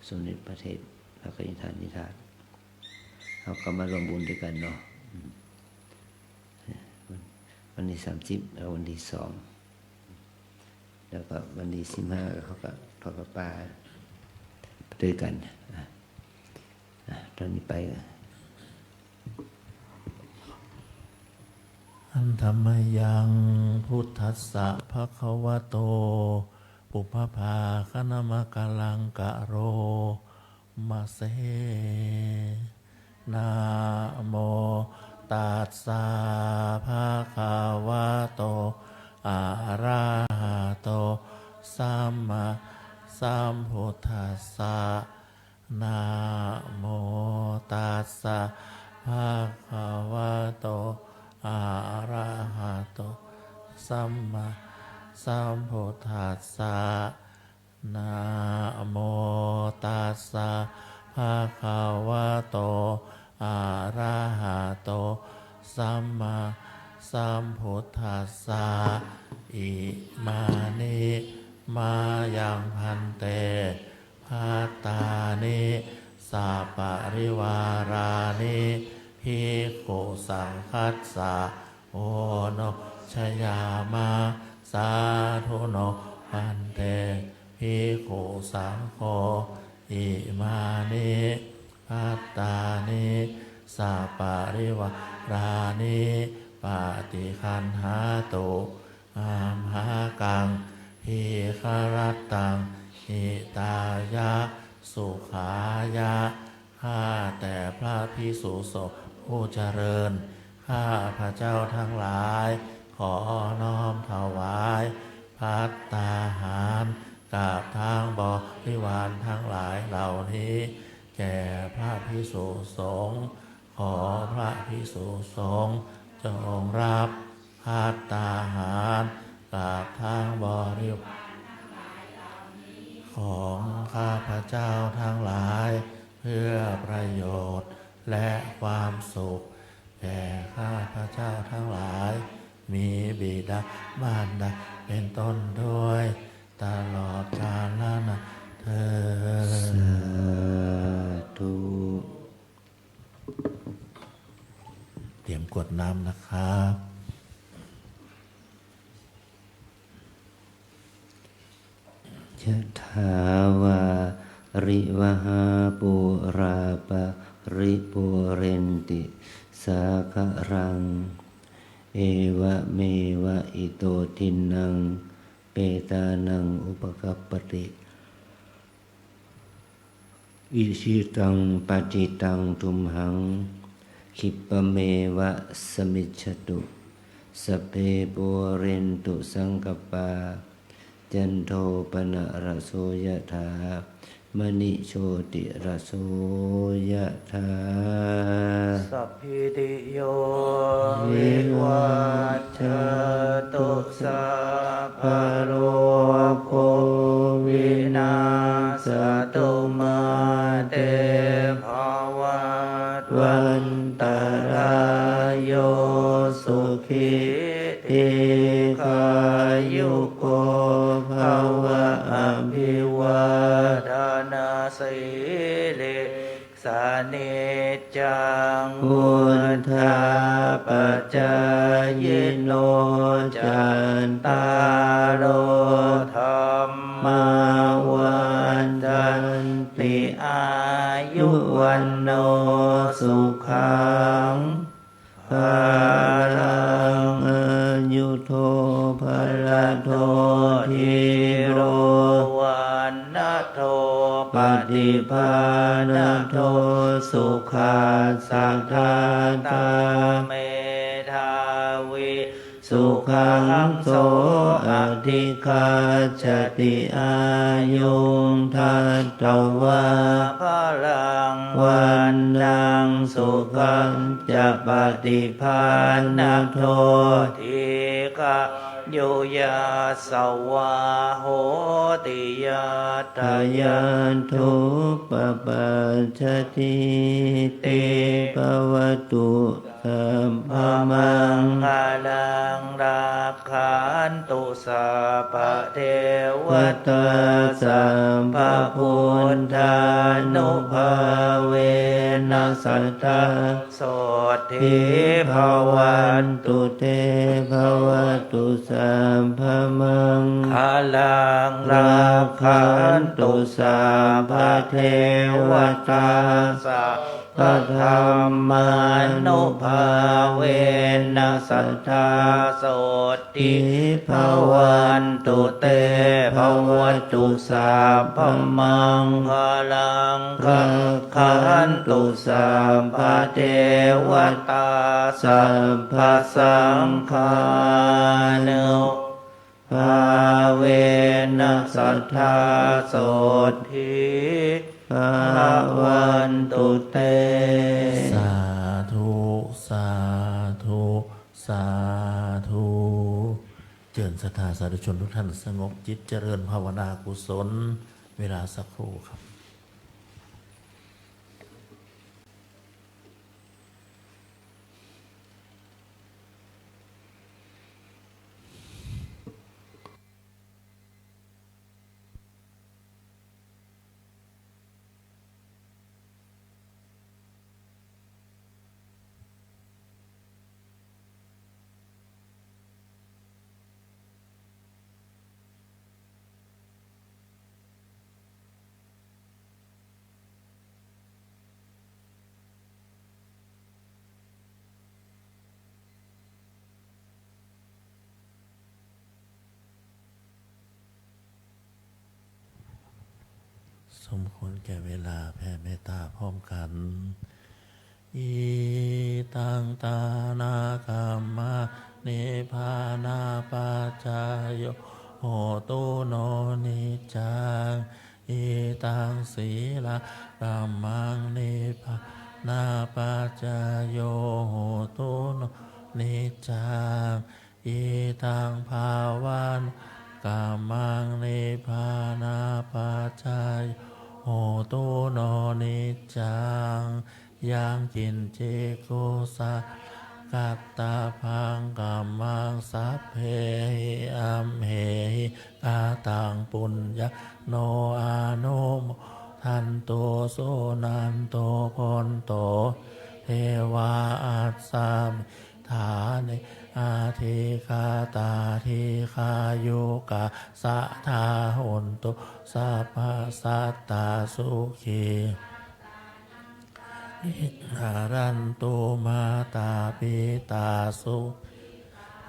S4: สมเด็จพระเทพแล้วก็นิทานเราก็มารวมบุญด้วยกันเนาะวันที่30แล้ววันที่2แล้วก็วันที่15เขาก็ทอดผ้าด้วยกันตอนนี้ไป
S1: อันธรรมยังพุทธัสสะภะคะวะโตปุพพาคณมะกะลังกะโรมะเสนะโมตัสสะภะคะวะโตอะระหะโตสัมมาสัมพุทธัสสะนะโมตัสสะภะคะวะโตอะระหะโตสัมมาสัมพุทธัสสะนะโมตัสสะภะคะวะโตอะระหะโตสัมมาสัมพุทธัสสะอิมานิมายังพันเตภัตตานิสัพปริวารานิภิกขุสังคัสสะโอโนชยามะสาธุโนพันเตภิกขุสังโฆอิมานิภัตตานิสัพปริวารานิปฏิคันหาตุอัมหากังภิกขรัตตังหิตายะสุขายะข้าแต่พระภิกษุสงฆ์ผู้เจริญข้าพระเจ้าทั้งหลายขอน้อมถวายภัตตาหารกับทางบริวารทั้งหลายเหล่านี้แก่พระภิกษุสงฆ์ขอพระภิกษุสงฆ์จงรับภัตตาหารกับทางบริวารของข้าพระเจ้าทั้งหลายเพื่อประโยชน์และความสุขแก่ข้าพระเจ้าทั้งหลายมีบิดามารดาเป็นต้นด้วยตลอดกาลนานเถิด
S4: สาธุ
S1: เตรียมกรวดน้ำนะครับ
S4: ยะถาวาริวหาปุราปะริปุเรนติสาคารังเอวะเมวะอิโตทินังเปตานังอุปกัปปติอิชิตังปฏิตังทุมหังคิปะเมวะสมิจฉตุสพเพปุเรนตุสังกปาจันโทปนะระโสยถามณิโชติระโสยถา
S5: สัพพิติโยวิวัชชันตุสัพพะโรโควินาศตุมาเตภวัตวันตรายโยสุขิติขายุโกภวะอภิวาทนาสิริสานิจจังพุทธาปัจจายโนจันตารโอธรรมาวันตันติอายุวันโนสุขังภาลังอายุโทภละโททิโรวันนะโทปฏิภาณโทสุขาสังฆาตาเมธาวิสุขังโสอธิคาชติอายุงทัตตวาภลังวันนังสุขังจะปฏิภาณโททิกา โยยาสวาโหติยาทา
S4: ทาย
S5: า
S4: ยันทุปปัจจติติภวตุสัมภ
S5: พมั
S4: มั
S5: ง
S4: ง
S5: คาลังราคันตุสัพพะเทว
S4: วัต
S5: ตา
S4: ตา
S5: สั
S4: สั
S5: พ
S4: ม
S5: พ
S4: ภ
S5: พุ
S4: พุ
S5: ท
S4: ท
S5: ธา
S4: ธา
S5: นุ
S4: นุ
S5: ภา
S4: ภา
S5: เว
S4: เว
S5: นั
S4: นั
S5: ส
S4: สั
S5: ต
S4: ต
S5: ตา
S4: ตา
S5: โสทิ
S4: ทิ
S5: ภ
S4: ภ
S5: วั
S4: วัน น
S5: ตุ
S4: ตุเตภวตุสัมภมัง
S5: คาลังรา
S4: รา
S5: คั
S4: คั
S5: น
S4: น
S5: ตุ
S4: ตุ
S5: สั
S4: สั
S5: พ
S4: ม
S5: พ
S4: ภ
S5: ะ
S4: เท
S5: เท
S4: ว
S5: ว
S4: ตา
S5: ตาสัพ
S4: พ
S5: พะ
S4: ระ
S5: ธ
S4: ธ
S5: ร
S4: ร
S5: ร
S4: ร
S5: มา
S4: มา
S5: นุ
S4: นุ
S5: ภา
S4: ภา
S5: เว
S4: เว
S5: นั
S4: นั
S5: ส
S4: ส
S5: ต
S4: ต
S5: ตา
S4: ตา
S5: โสติ
S4: ทิภ
S5: ภ
S4: วั
S5: วัน
S4: น
S5: ตุ
S4: ตุ
S5: เต
S4: เต
S5: ภ
S4: ภ
S5: ว
S4: ว
S5: ตุ
S4: ตุ
S5: สั
S4: สั
S5: พ
S4: พ
S5: พ
S4: พ
S5: มั
S4: มั
S5: ง
S4: ง
S5: คาลัง
S4: รา
S5: คั
S4: คั
S5: น
S4: น
S5: ตุ
S4: ตุ
S5: สั
S4: สั
S5: พ
S4: ม
S5: พ
S4: ภ
S5: ะ
S4: เท
S5: เทว
S4: ว
S5: ตา
S4: สั
S5: สัพ
S4: ม
S5: พ
S4: ภ
S5: สั
S4: สั
S5: ง
S4: ง
S5: ฆา
S4: ฆา
S5: นุ
S4: นุ
S5: ภาเวนัสตตาโสทิ
S4: ภาวันตุเต
S1: สาธุสาธุสาธุเจริญศรัทธาสาธุชนทุกท่านสงบจิตเจริญภาวนากุศลเวลาสักครู่ครับสมควรแก่เวลาแผ่เมตตาพร้อมกันอีตังตานาคัมมาเนพานาปัจจายโยโหตุโนนิจังอีตังศีลากัมมังเนพานาปัจจายโยโหตุโนนิจังอีตังภาวันกัมมังเนพานาปัจจายโหตุโนนิจังยังกินเจโกสะกัตตาพังกัมมังสัพเพหิอัมเหหิกาตังปุญญโนอานุโมทันโตโสนันโตพนโตเทวาอัสสามิฐานิอาทิคาตาทิคายุกะสะทาหุนตุสัพพสัตตาสุขีอิหารันตุมาตาปิตาสุ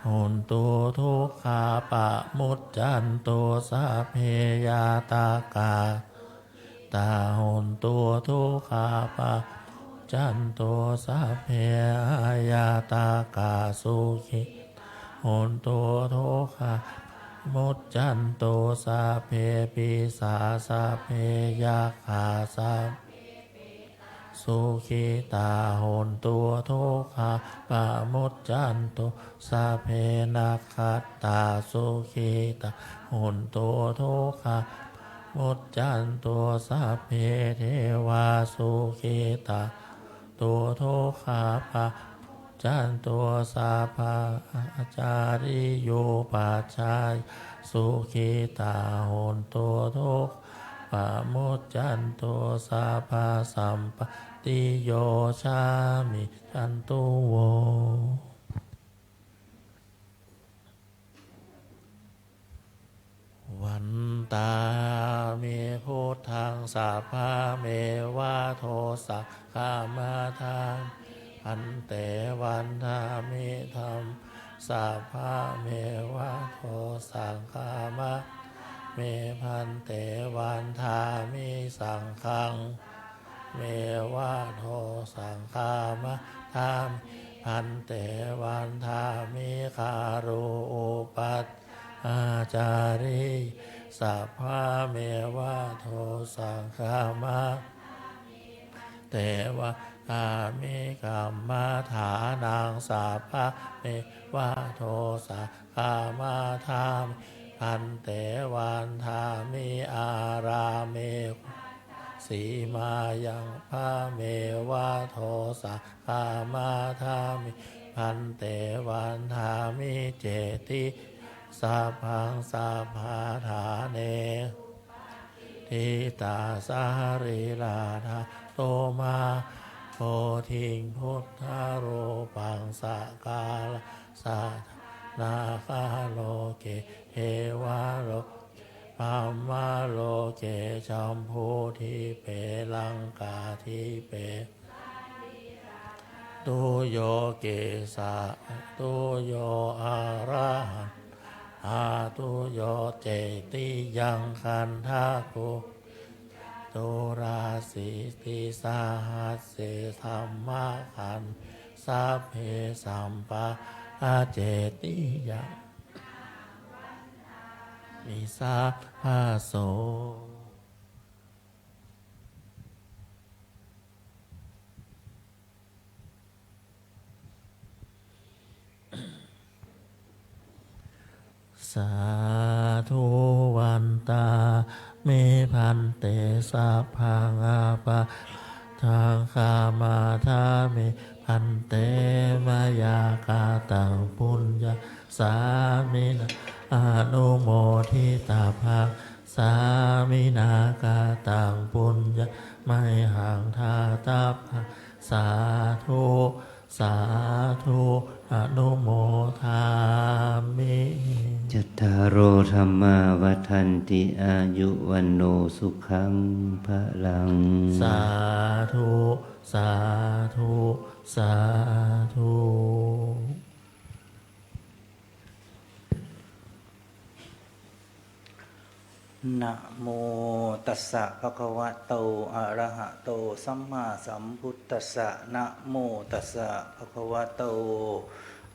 S1: หุนตุทุกขาปะมุจจันตุสัพเพยาตากาตาหุนตุทุกขาปะจันตุสัพเพยาตากาสุขิหุนตุทุกขามุจจันตุสัพเพปิสาสัพเพยาขาสัพสุขิตาโหนตัวทุกขาปะมุจจันตุสัพเพนักขัตตาสุขิตาโหนตัวทุกขามุจจันตุสัพเพเทวาสุขิตาตัวทุกขาปะจันตัวสัพพะจาริโยปัจจายสุขิตาโหนตัวทุกปะมุจจันตัวสัพพะสัมปติโยชามิจันตุโววันตาเมพุทธังสัพพะเมวะโทสักขามาทานอันเตวันทามิธรรมสัพพะเมวะโทสังฆามะเมพันเตวันทามิสังฆังเมวะโทสังฆามะธรรมพันเตวันทามิคารุอุปัฏอาจาริสัพพะเมวะโทสังฆามะเตวะ อามิกัมมาฐานังสัพพะเมวะโทสะกามาธามิพันเตวันธามิอาราเมสีมายังพระเมวะโทสะกามาธามิพันเตวันธามิเจติสัพพังสัพพะทาเนทิตาสาริลาธาโตมาโพธิงพุทธโรปังสกาลสัทนาคาโลเกเทวาโลปัมมาโลเกจัมพูทิเปลังกาทิเปตุโยเกสะตุโยอะระหันอาตุโยเจติยังคันทากุตุราสิติสาหัสเสธัมมะคันสัพเพสัมปะอาเจติยังมิสาภาโสสาธุวันตาเมพันเตสัพพังอาปะทางคามาธาเมพันเตมายากาตังปุญญาสามินาอนุโมทิตาภาสามินากาตังปุญญาไม่ห่างทาตาภาสาธุสาธุอนุโมทามิ
S4: จัตตารโอธรรมาวัฏันติอายุวันโนสุขังพลัง
S1: สาธุสาธุสาธุ
S5: นะโมตัสสะภะคะวะโตอะระหะโตสัมมาสัมพุทธัสสะนะโมตัสสะภะคะวะโต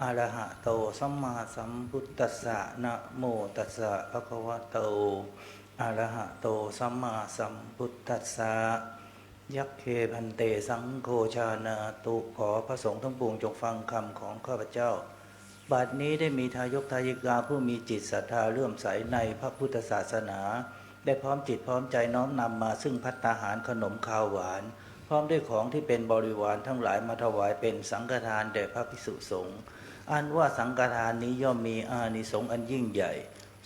S5: อะระหะโตสัมมาสัมพุทธัสสะนะโมตัสสะภะคะวะโตอะระหะโตสัมมาสัมพุทธัสสะยัคเคพันเตสังโฆชานาตุขอพระสงฆ์ทั้งปวงจงฟังคำของข้าพเจ้าบัดนี้ได้มีทายกทายิกาผู้มีจิตศรัทธาเลื่อมใสในพระพุทธศาสนาได้พร้อมจิตพร้อมใจน้อมนำมาซึ่งภัตตาหารขนมข้าวหวานพร้อมด้วยของที่เป็นบริวารทั้งหลายมาถวายเป็นสังฆทานแด่พระภิกษุสงฆ์อันว่าสังฆทานนี้ย่อมมีอานิสงส์อันยิ่งใหญ่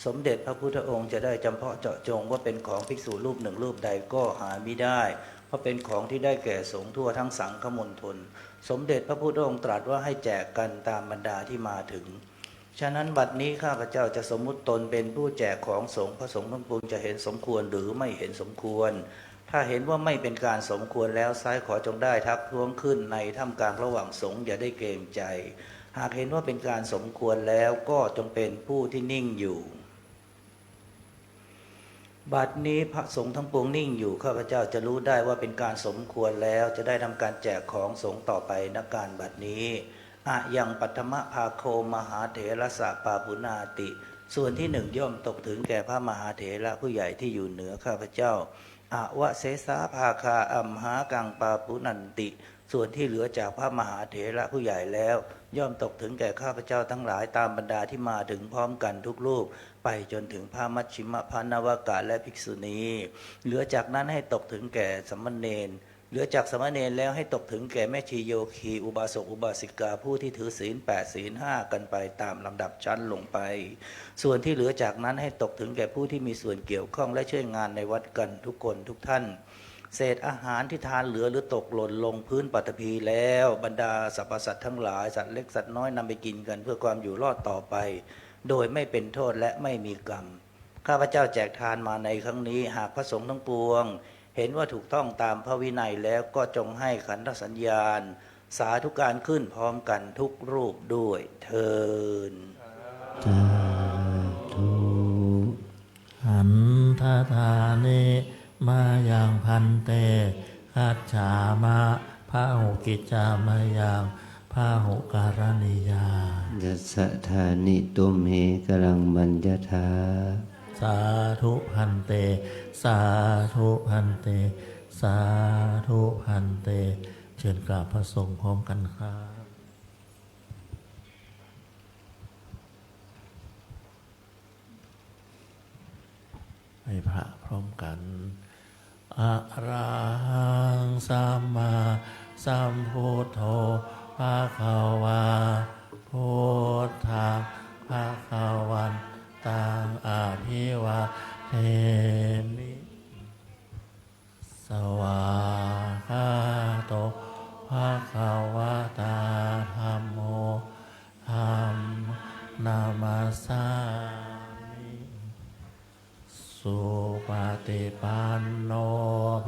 S5: สมเด็จพระพุทธองค์จะได้จำเพาะเจาะจงว่าเป็นของภิกษุรูปหนึ่งรูปใดก็หามิได้เพราะเป็นของที่ได้แก่สงฆ์ทั่วทั้งสังฆมณฑลสมเด็จพระพุทธองค์ตรัสว่าให้แจกกันตามบรรดาที่มาถึงฉะนั้นบัดนี้ข้าพเจ้าจะสมมุติตนเป็นผู้แจกของสงฆ์พระสงฆ์ทั้งปวงจะเห็นสมควรหรือไม่เห็นสมควรถ้าเห็นว่าไม่เป็นการสมควรแล้วซ้ายขอจงได้ทักท้วงขึ้นในท่ามกลางระหว่างสงฆ์อย่าได้เกรงใจหากเห็นว่าเป็นการสมควรแล้วก็จงเป็นผู้ที่นิ่งอยู่บัดนี้พระสงฆ์ทั้งปวงนิ่งอยู่ข้าพเจ้าจะรู้ได้ว่าเป็นการสมควรแล้วจะได้ทำการแจกของสงฆ์ต่อไปณการบัดนี้อะยังปัทมภาโคมหาเถรสะปาปุนาติส่วนที่หนึ่งย่อมตกถึงแก่พระมหาเถระผู้ใหญ่ที่อยู่เหนือข้าพเจ้าอวะเสสาภาคาอัมหากังปาปุนันติส่วนที่เหลือจากพระมหาเถระผู้ใหญ่แล้วย่อมตกถึงแก่ข้าพเจ้าทั้งหลายตามบรรดาที่มาถึงพร้อมกันทุกรูปไปจนถึงพระมัชชิมพานวากะและภิกษุณีเหลือจากนั้นให้ตกถึงแก่สมณเณรเหลือจากสมณเณรแล้วให้ตกถึงแก่แม่ชีโยคีอุบาสกอุบาสิกาผู้ที่ถือศีล8ศีล5กันไปตามลำดับชั้นลงไปส่วนที่เหลือจากนั้นให้ตกถึงแก่ผู้ที่มีส่วนเกี่ยวข้องและช่วยงานในวัดกันทุกคนทุกท่านเศษอาหารที่ทานเหลือหรือตกหล่นลงพื้นปฐพีแล้วบรรดาสรรพสัตว์ทั้งหลายสัตว์เล็กสัตว์น้อยนำไปกินกันเพื่อความอยู่รอดต่อไปโดยไม่เป็นโทษและไม่มีกรรมข้าพเจ้าแจกทานมาในครั้งนี้หากพระสงฆ์ทั้งปวงเห็นว่าถูกต้องตามพระวินัยแล้วก็จงให้ขันธสัญญาณสาธุการขึ้นพร้อมกันทุกรูปด้วยเทิน
S4: สาธุ
S1: หันทธานิมายังพันเตคัจฉามะพระหุกิจจามยังพระหุการณิยา
S4: ยัสสะธานิตุมเหกลังมัญญทา
S1: สาธุพันเตสาธุพันเตสาธุพันเต ชิญกราบพระสงฆ์พร้อมกันครับให้พระพร้อมกันอะระหังสัมมาสัมพุทโธภะคะวาพุทธังภะคะวันตังอะภิวาเทมิ สวากขาโตภะคะวะตาธัมโมธัมนามัสสามิสุปฏิปันโน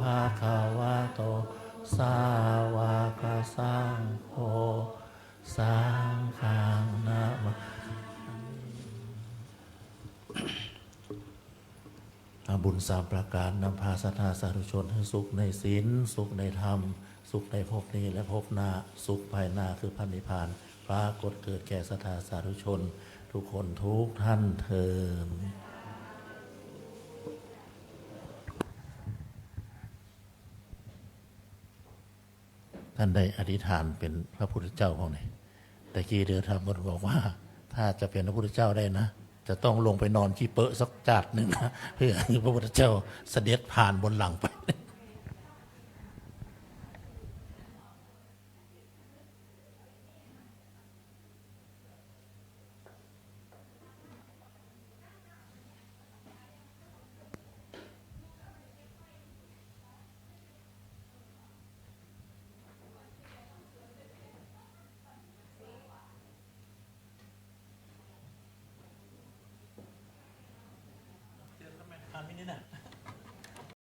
S1: ภะคะวะโตสาวกสังโฆสังฆังนะมะบุญ3ประการนำพาศรัทธาสาธุชนให้สุขในศีลสุขในธรรมสุขในภพนี้และภพหน้าสุขภายหน้าคือพระนิพพานปรากฏเกิดแก่ศรัทธาสาธุชนทุกคนทุกท่านเทอญท่านได้อธิษฐานเป็นพระพุทธเจ้าของไหนแต่กี้เดือธรรมบอกว่าถ้าจะเป็นพระพุทธเจ้าได้นะจะต้องลงไปนอนขี้เปอะสักจาดหนึ่งนะเพื่อให้พระพุทธเจ้าเสด็จผ่านบนหลังไป